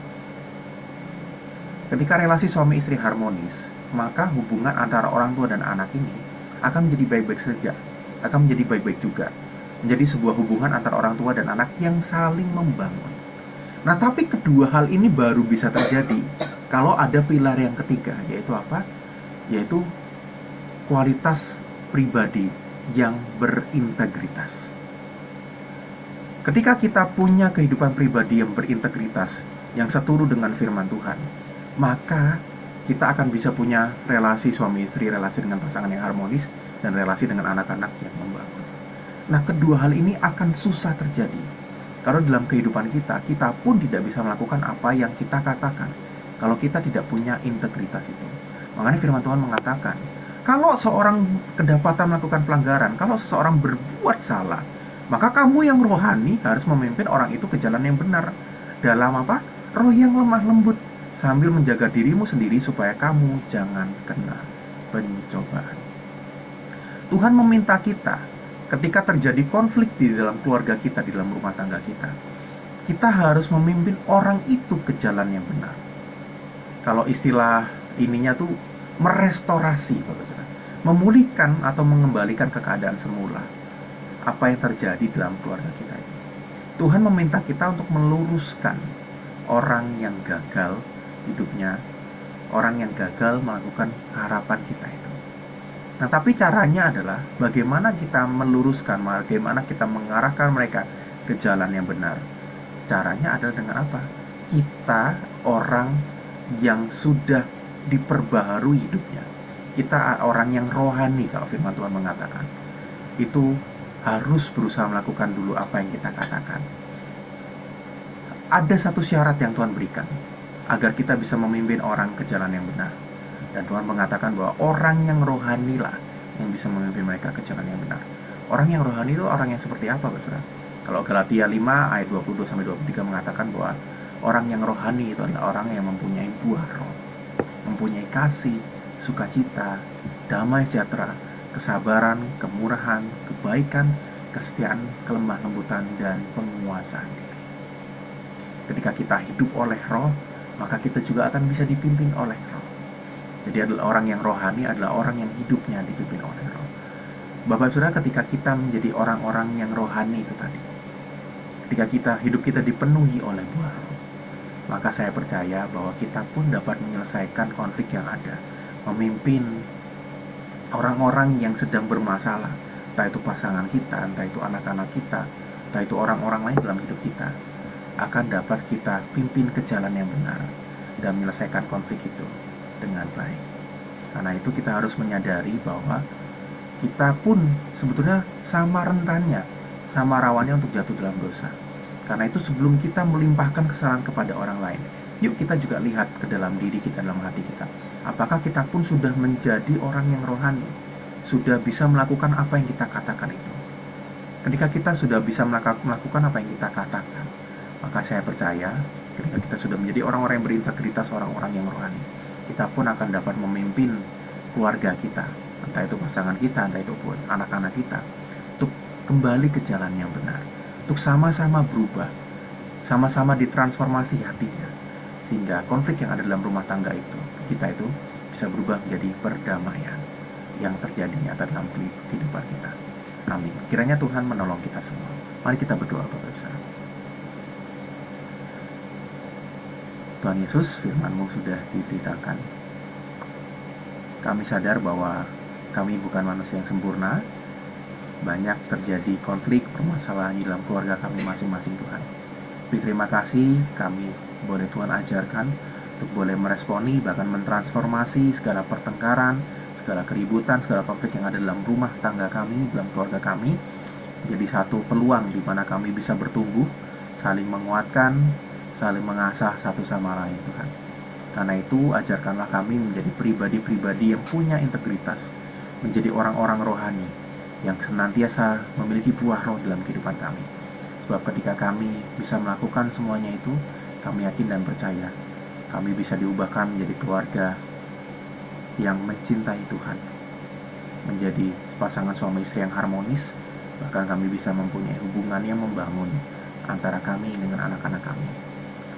Ketika relasi suami istri harmonis, maka hubungan antara orang tua dan anak ini akan menjadi baik-baik saja, akan menjadi baik-baik juga, menjadi sebuah hubungan antara orang tua dan anak yang saling membangun. Nah, tapi kedua hal ini baru bisa terjadi kalau ada pilar yang ketiga, yaitu apa? Yaitu kualitas pribadi yang berintegritas. Ketika kita punya kehidupan pribadi yang berintegritas, yang seturut dengan firman Tuhan, maka kita akan bisa punya relasi suami istri, relasi dengan pasangan yang harmonis, dan relasi dengan anak-anak yang membangun. Nah, kedua hal ini akan susah terjadi kalau dalam kehidupan kita, kita pun tidak bisa melakukan apa yang kita katakan kalau kita tidak punya integritas itu. Makanya firman Tuhan mengatakan, kalau seorang kedapatan melakukan pelanggaran, kalau seseorang berbuat salah, maka kamu yang rohani harus memimpin orang itu ke jalan yang benar. Dalam apa? Roh yang lemah lembut, sambil menjaga dirimu sendiri supaya kamu jangan kena pencobaan. Tuhan meminta kita, ketika terjadi konflik di dalam keluarga kita, di dalam rumah tangga kita, kita harus memimpin orang itu ke jalan yang benar. Kalau istilah ininya tuh merestorasi, memulihkan atau mengembalikan ke keadaan semula apa yang terjadi dalam keluarga kita ini. Tuhan meminta kita untuk meluruskan orang yang gagal hidupnya, orang yang gagal melakukan harapan kita itu. Nah, tapi caranya adalah bagaimana kita meluruskan, bagaimana kita mengarahkan mereka ke jalan yang benar. Caranya adalah dengan apa? Kita orang yang sudah diperbaharui hidupnya. Kita orang yang rohani, kalau firman Tuhan mengatakan. Itu harus berusaha melakukan dulu apa yang kita katakan. Ada satu syarat yang Tuhan berikan agar kita bisa memimpin orang ke jalan yang benar. Dan Tuhan mengatakan bahwa orang yang rohani lah yang bisa memimpin mereka ke jalan yang benar. Orang yang rohani itu orang yang seperti apa, Saudara? Kalau Galatia 5 ayat 22-23 mengatakan bahwa orang yang rohani itu adalah orang yang mempunyai buah roh, mempunyai kasih, sukacita, damai sejahtera, kesabaran, kemurahan, kebaikan, kesetiaan, kelemah lembutan, dan penguasaan diri. Ketika kita hidup oleh roh, maka kita juga akan bisa dipimpin oleh roh. Jadi adalah orang yang rohani adalah orang yang hidupnya dipimpin oleh roh. Bapak Saudara, ketika kita menjadi orang-orang yang rohani itu tadi, ketika hidup kita dipenuhi oleh buah roh, maka saya percaya bahwa kita pun dapat menyelesaikan konflik yang ada, memimpin orang-orang yang sedang bermasalah, entah itu pasangan kita, entah itu anak-anak kita, entah itu orang-orang lain dalam hidup kita, akan dapat kita pimpin ke jalan yang benar dan menyelesaikan konflik itu dengan baik. Karena itu kita harus menyadari bahwa kita pun sebetulnya sama rentannya, sama rawannya untuk jatuh dalam dosa. Karena itu sebelum kita melimpahkan kesalahan kepada orang lain, yuk kita juga lihat ke dalam diri kita, dalam hati kita. Apakah kita pun sudah menjadi orang yang rohani, sudah bisa melakukan apa yang kita katakan itu. Ketika kita sudah bisa melakukan apa yang kita katakan, maka saya percaya ketika kita sudah menjadi orang-orang yang berintegritas, orang-orang yang rohani, kita pun akan dapat memimpin keluarga kita, entah itu pasangan kita, entah itu pun anak-anak kita, untuk kembali ke jalan yang benar, untuk sama-sama berubah, sama-sama ditransformasi hatinya, sehingga konflik yang ada dalam rumah tangga itu, kita itu bisa berubah menjadi perdamaian yang terjadi nyata dalam kehidupan kita. Amin. Kiranya Tuhan menolong kita semua. Mari kita berdoa, Bapak Saudara. Tuhan Yesus, firman-Mu sudah diberitakan. Kami sadar bahwa kami bukan manusia yang sempurna. banyak terjadi konflik, permasalahan di dalam keluarga kami masing-masing Tuhan. Tapi terima kasih kami boleh Tuhan ajarkan untuk boleh meresponi, bahkan mentransformasi segala pertengkaran, segala keributan, segala konflik yang ada dalam rumah tangga kami, dalam keluarga kami, jadi satu peluang di mana kami bisa bertumbuh, saling menguatkan, saling mengasah satu sama lain Tuhan. Karena itu ajarkanlah kami menjadi pribadi-pribadi yang punya integritas, menjadi orang-orang rohani yang senantiasa memiliki buah roh dalam kehidupan kami. Sebab ketika kami bisa melakukan semuanya itu, kami yakin dan percaya kami bisa diubahkan menjadi keluarga yang mencintai Tuhan, menjadi pasangan suami istri yang harmonis. Bahkan kami bisa mempunyai hubungan yang membangun antara kami dengan anak-anak kami.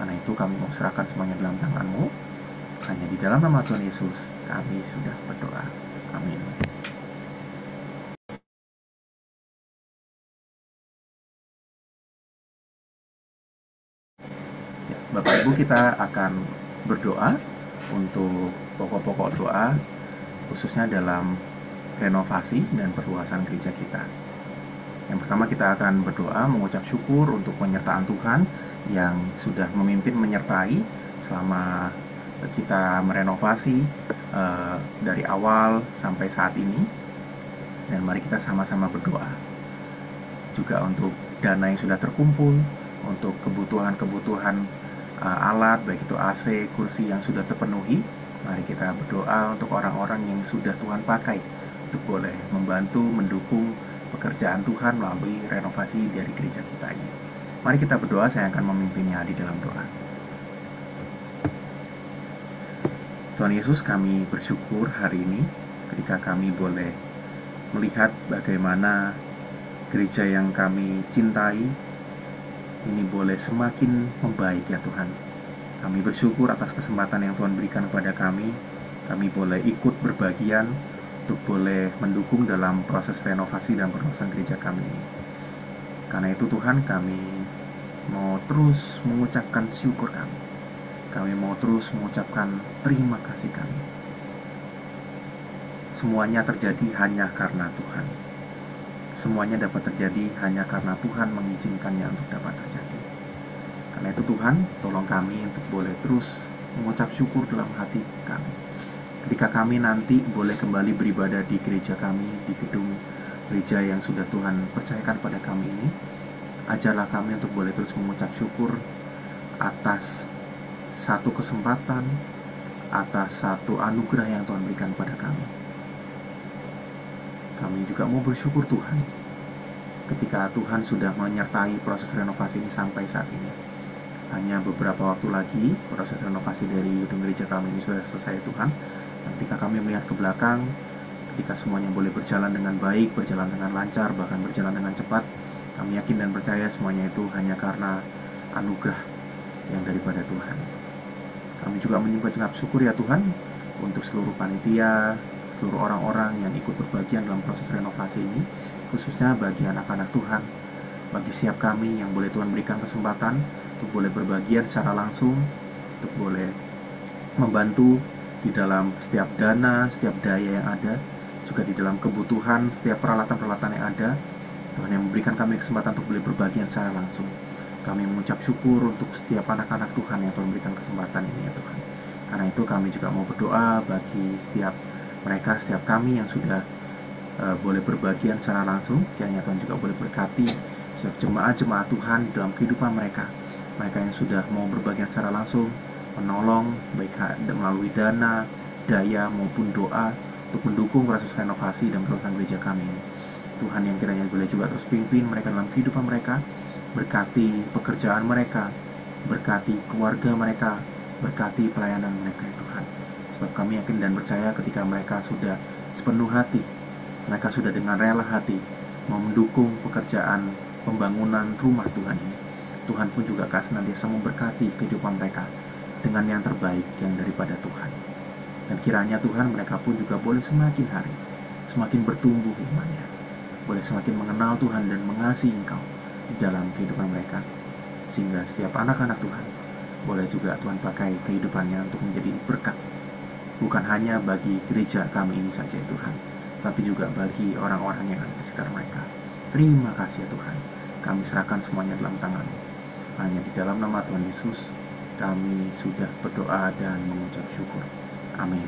Karena itu kami mau serahkan semuanya dalam tangan-Mu. Hanya di dalam nama Tuhan Yesus kami sudah berdoa. Amin. Ya, Bapak Ibu, kita akan berdoa untuk pokok-pokok doa, khususnya dalam renovasi dan perluasan gereja kita. Yang pertama, kita akan berdoa mengucap syukur untuk penyertaan Tuhan yang sudah memimpin menyertai selama kita merenovasi dari awal sampai saat ini. Dan mari kita sama-sama berdoa juga untuk dana yang sudah terkumpul, untuk kebutuhan-kebutuhan alat, baik itu AC, kursi yang sudah terpenuhi. Mari kita berdoa untuk orang-orang yang sudah Tuhan pakai untuk boleh membantu, mendukung pekerjaan Tuhan melalui renovasi dari gereja kita ini. Mari kita berdoa, saya akan memimpinnya di dalam doa. Tuhan Yesus, kami bersyukur hari ini ketika kami boleh melihat bagaimana gereja yang kami cintai ini boleh semakin membaik ya Tuhan. Kami bersyukur atas kesempatan yang Tuhan berikan kepada kami. Kami boleh ikut berbagian untuk boleh mendukung dalam proses renovasi dan perluasan gereja kami ini. Karena itu Tuhan, kami mau terus mengucapkan syukur kami. Kami mau terus mengucapkan terima kasih kami. Semuanya terjadi hanya karena Tuhan. Semuanya dapat terjadi hanya karena Tuhan mengizinkannya untuk dapat terjadi. Karena itu Tuhan, tolong kami untuk boleh terus mengucap syukur dalam hati kami. Ketika kami nanti boleh kembali beribadah di gereja kami, di gedung gereja yang sudah Tuhan percayakan pada kami ini, ajarlah kami untuk boleh terus mengucap syukur atas satu kesempatan, atas satu anugerah yang Tuhan berikan pada kami. Kami juga mau bersyukur Tuhan ketika Tuhan sudah menyertai proses renovasi ini sampai saat ini. Hanya beberapa waktu lagi proses renovasi dari gedung gereja kami ini sudah selesai Tuhan. Dan ketika kami melihat ke belakang, ketika semuanya boleh berjalan dengan baik, berjalan dengan lancar, bahkan berjalan dengan cepat, kami yakin dan percaya semuanya itu hanya karena anugerah yang daripada Tuhan. Kami juga mengucap syukur ya Tuhan untuk seluruh panitia, seluruh orang-orang yang ikut berbagian dalam proses renovasi ini, khususnya bagi anak-anak Tuhan, bagi setiap kami yang boleh Tuhan berikan kesempatan untuk boleh berbagian secara langsung, untuk boleh membantu di dalam setiap dana, setiap daya yang ada, juga di dalam kebutuhan, setiap peralatan-peralatan yang ada. Tuhan yang memberikan kami kesempatan untuk boleh berbagian secara langsung. Kami mengucap syukur untuk setiap anak-anak Tuhan yang Tuhan berikan kesempatan ini ya Tuhan. Karena itu kami juga mau berdoa bagi setiap mereka, setiap kami yang sudah boleh berbagian secara langsung. Kiranya Tuhan juga boleh berkati setiap jemaat-jemaat Tuhan dalam kehidupan mereka. Mereka yang sudah mau berbagian secara langsung, menolong baik melalui dana, daya maupun doa untuk mendukung proses renovasi dan perluasan gereja kami ini. Tuhan yang kiranya boleh juga terus pimpin mereka dalam kehidupan mereka, berkati pekerjaan mereka, berkati keluarga mereka, berkati pelayanan mereka ya Tuhan. Sebab kami yakin dan percaya ketika mereka sudah sepenuh hati, mereka sudah dengan rela hati mau mendukung pekerjaan pembangunan rumah Tuhan ini, Tuhan pun juga akan senantiasa memberkati kehidupan mereka dengan yang terbaik yang daripada Tuhan. Dan kiranya Tuhan, mereka pun juga boleh semakin hari semakin bertumbuh imannya, boleh semakin mengenal Tuhan dan mengasihi Engkau di dalam kehidupan mereka, sehingga setiap anak-anak Tuhan boleh juga Tuhan pakai kehidupannya untuk menjadi berkat, bukan hanya bagi gereja kami ini saja Tuhan, tapi juga bagi orang-orang yang ada di sekitar mereka. Terima kasih ya Tuhan. Kami serahkan semuanya dalam tangan-Mu. Hanya di dalam nama Tuhan Yesus, kami sudah berdoa dan mengucap syukur. Amin.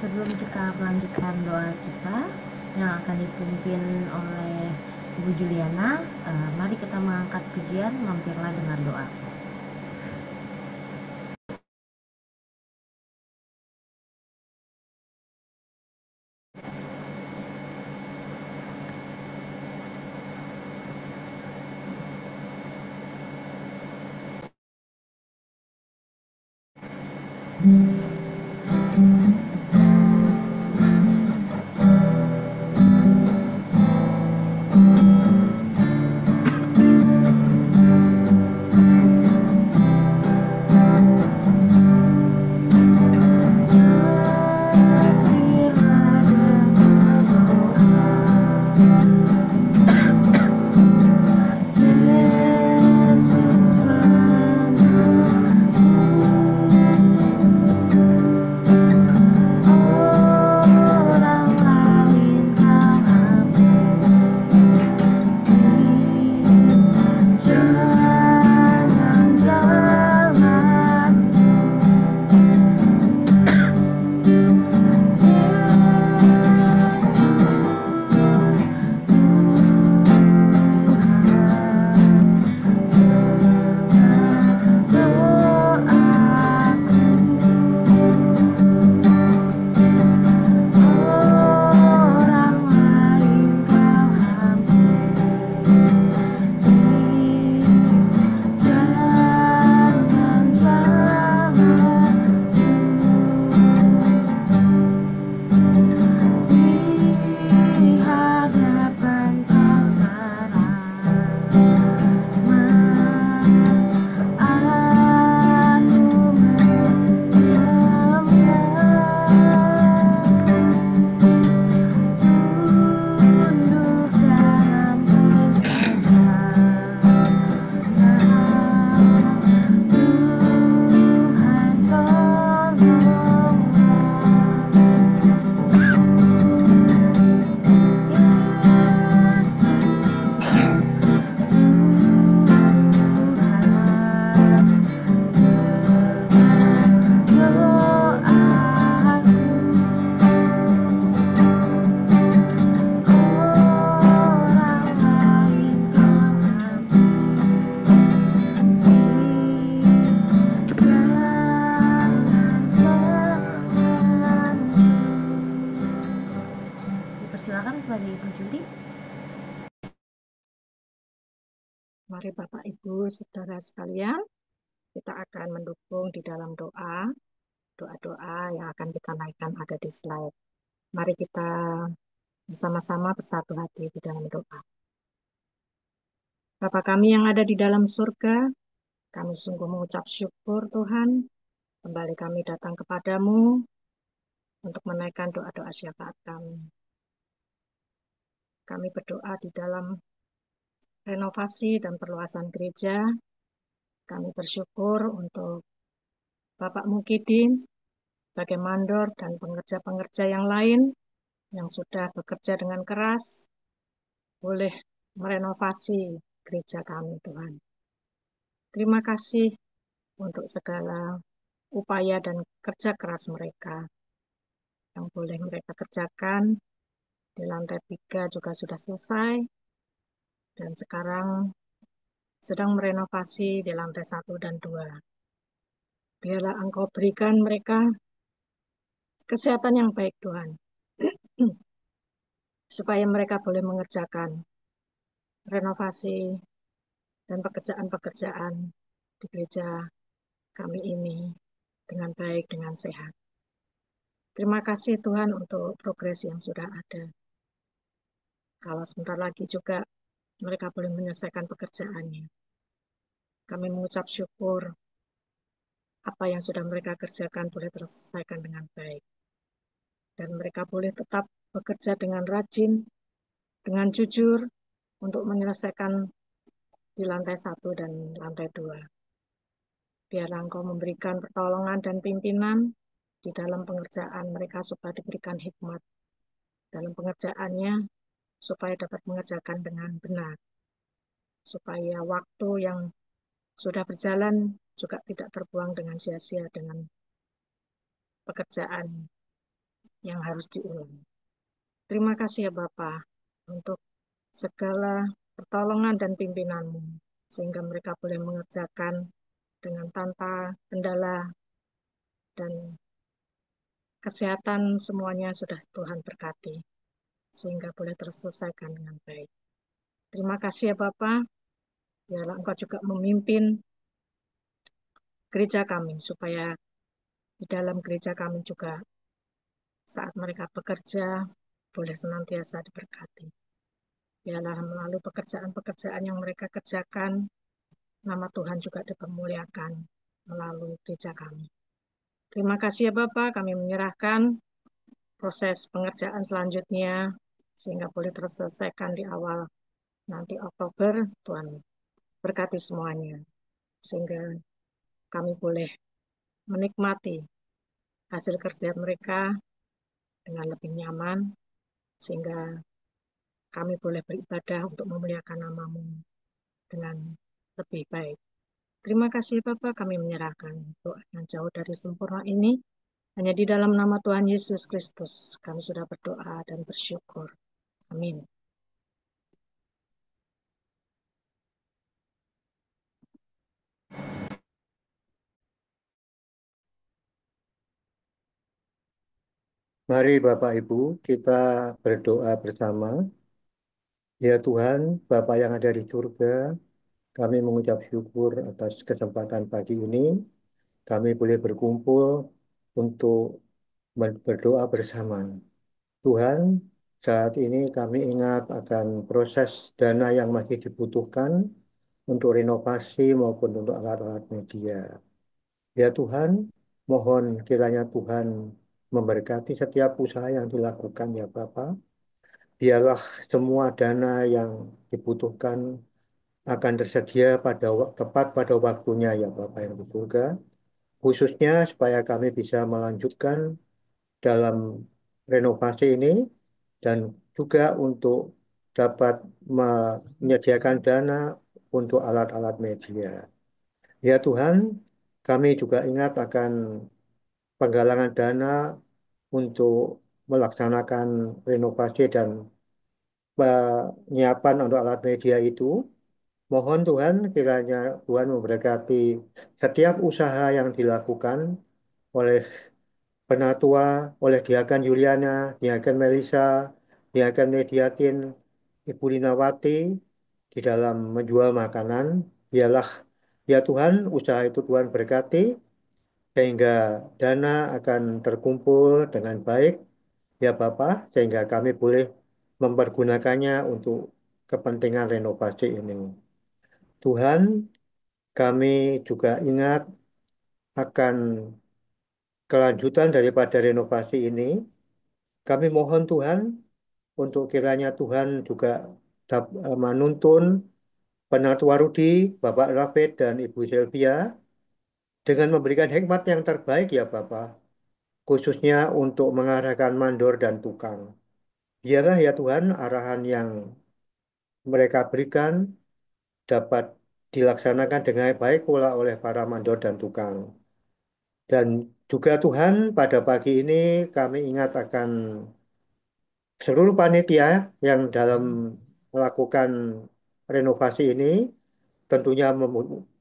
Sebelum kita melanjutkan doa kita yang akan dipimpin oleh Ibu Juliana, mari kita mengangkat pujian, mampirlah dengan doa. kepada Ibu Juli. Mari Bapak Ibu Saudara sekalian, kita akan mendukung di dalam doa-doa yang akan kita naikkan ada di slide. Mari kita bersama-sama bersatu hati di dalam doa. Bapa kami yang ada di dalam surga, kami sungguh mengucap syukur Tuhan, kembali kami datang kepadamu untuk menaikkan doa-doa syafaat kami. Kami berdoa di dalam renovasi dan perluasan gereja. Kami bersyukur untuk Bapak Mukidin, sebagai mandor dan pengerja-pengerja yang lain yang sudah bekerja dengan keras, boleh merenovasi gereja kami, Tuhan. Terima kasih untuk segala upaya dan kerja keras mereka yang boleh mereka kerjakan. Di lantai 3 juga sudah selesai, dan sekarang sedang merenovasi di lantai 1 dan 2. Biarlah Engkau berikan mereka kesehatan yang baik, Tuhan, supaya mereka boleh mengerjakan renovasi dan pekerjaan-pekerjaan di gereja kami ini dengan baik, dengan sehat. Terima kasih Tuhan untuk progres yang sudah ada. Kalau sebentar lagi juga mereka boleh menyelesaikan pekerjaannya. Kami mengucap syukur apa yang sudah mereka kerjakan boleh terselesaikan dengan baik. dan mereka boleh tetap bekerja dengan rajin, dengan jujur untuk menyelesaikan di lantai 1 dan lantai 2. Biarlah Engkau memberikan pertolongan dan pimpinan di dalam pengerjaan mereka supaya diberikan hikmat dalam pengerjaannya, supaya dapat mengerjakan dengan benar, supaya waktu yang sudah berjalan juga tidak terbuang dengan sia-sia dengan pekerjaan yang harus diulang. Terima kasih ya Bapa untuk segala pertolongan dan pimpinanmu, sehingga mereka boleh mengerjakan dengan tanpa kendala dan kesehatan semuanya sudah Tuhan berkati, sehingga boleh terselesaikan dengan baik. Terima kasih ya Bapa, biarlah Engkau juga memimpin gereja kami, supaya di dalam gereja kami juga saat mereka bekerja boleh senantiasa diberkati. Biarlah melalui pekerjaan-pekerjaan yang mereka kerjakan, nama Tuhan juga dipermuliakan melalui gereja kami. Terima kasih ya Bapak, kami menyerahkan proses pengerjaan selanjutnya sehingga boleh terselesaikan di awal nanti Oktober. Tuhan berkati semuanya sehingga kami boleh menikmati hasil kerja mereka dengan lebih nyaman, sehingga kami boleh beribadah untuk memuliakan namamu dengan lebih baik. Terima kasih Bapak, kami menyerahkan doa yang jauh dari sempurna ini. Hanya di dalam nama Tuhan Yesus Kristus kami sudah berdoa dan bersyukur. Amin. Mari Bapak Ibu, kita berdoa bersama. Ya Tuhan, Bapa yang ada di surga, kami mengucap syukur atas kesempatan pagi ini. Kami boleh berkumpul untuk berdoa bersama. Tuhan, saat ini kami ingat akan proses dana yang masih dibutuhkan untuk renovasi maupun untuk alat-alat media. Ya Tuhan, mohon kiranya Tuhan memberkati setiap usaha yang dilakukan ya Bapak. Biarlah semua dana yang dibutuhkan akan tersedia tepat pada waktunya ya Bapak yang di surga. Khususnya supaya kami bisa melanjutkan dalam renovasi ini dan juga untuk dapat menyediakan dana untuk alat-alat media. Ya Tuhan, kami juga ingat akan penggalangan dana untuk melaksanakan renovasi dan penyiapan untuk alat media itu. Mohon Tuhan kiranya Tuhan memberkati setiap usaha yang dilakukan oleh Penatua, oleh Diakan Yuliana, Diakan Melisa, Diakan Mediatin, Ibu Linawati di dalam menjual makanan. Biarlah ya Tuhan usaha itu Tuhan berkati sehingga dana akan terkumpul dengan baik ya Bapak, sehingga kami boleh mempergunakannya untuk kepentingan renovasi ini. Tuhan, kami juga ingat akan kelanjutan daripada renovasi ini. Kami mohon Tuhan untuk kiranya Tuhan juga menuntun Penatua Rudi, Bapak Rafid, dan Ibu Sylvia dengan memberikan hikmat yang terbaik ya Bapak, khususnya untuk mengarahkan mandor dan tukang. Biarlah ya Tuhan arahan yang mereka berikan dapat dilaksanakan dengan baik pula oleh para mandor dan tukang. Dan juga Tuhan, pada pagi ini kami ingat akan seluruh panitia yang dalam melakukan renovasi ini tentunya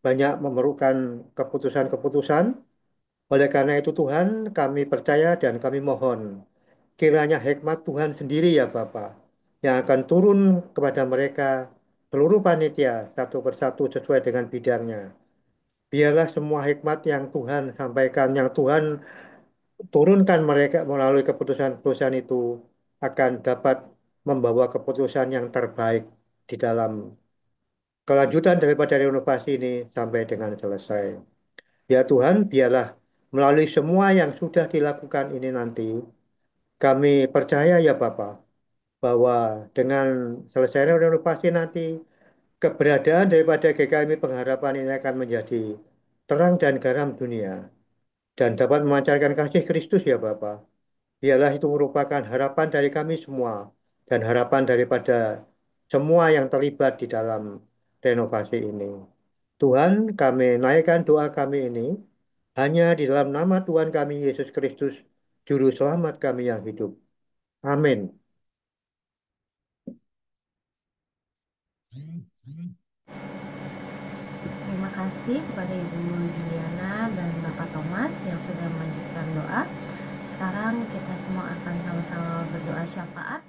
banyak memerlukan keputusan-keputusan. Oleh karena itu Tuhan, kami percaya dan kami mohon kiranya hikmat Tuhan sendiri ya Bapa yang akan turun kepada mereka seluruh panitia satu persatu sesuai dengan bidangnya. Biarlah semua hikmat yang Tuhan sampaikan, yang Tuhan turunkan mereka melalui keputusan-keputusan itu akan dapat membawa keputusan yang terbaik di dalam kelanjutan daripada renovasi ini sampai dengan selesai. Ya Tuhan, biarlah melalui semua yang sudah dilakukan ini nanti, Kami percaya ya Bapak, bahwa dengan selesai renovasi nanti, keberadaan daripada GKMI Pengharapan ini akan menjadi terang dan garam dunia dan dapat memancarkan kasih Kristus ya Bapak. Biarlah itu merupakan harapan dari kami semua dan harapan daripada semua yang terlibat di dalam renovasi ini. Tuhan, kami naikkan doa kami ini hanya di dalam nama Tuhan kami Yesus Kristus, Juru Selamat kami yang hidup. Amin. Terima kasih kepada Ibu Juliana dan Bapak Thomas yang sudah melanjutkan doa. Sekarang kita semua akan sama-sama berdoa syafaat.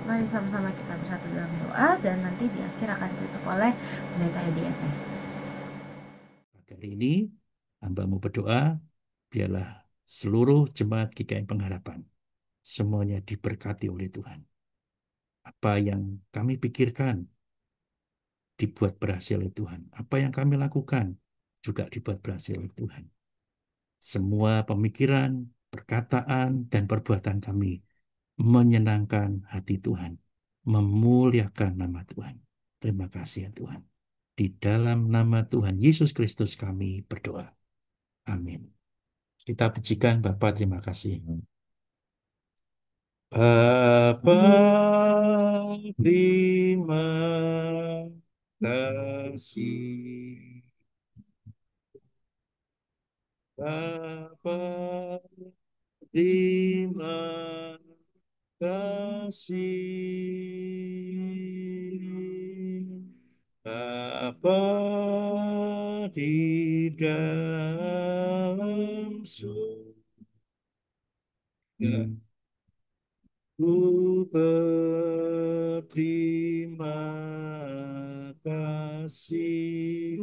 Mari sama-sama kita bersatu dalam doa dan nanti di akhir akan ditutup oleh pendeta DSS. Kali ini hamba-Mu berdoa, biarlah seluruh jemaat GKI Pengharapan semuanya diberkati oleh Tuhan. Apa yang kami pikirkan dibuat berhasil oleh Tuhan. Apa yang kami lakukan juga dibuat berhasil oleh Tuhan. Semua pemikiran, perkataan, dan perbuatan kami menyenangkan hati Tuhan, memuliakan nama Tuhan. Terima kasih ya Tuhan. Di dalam nama Tuhan Yesus Kristus kami berdoa. Amin. Kita pujikan Bapa, terima kasih. Bapa, terima kasih. Bapa, terima kasih. Bapa di dalam surga, ku berterima kasih.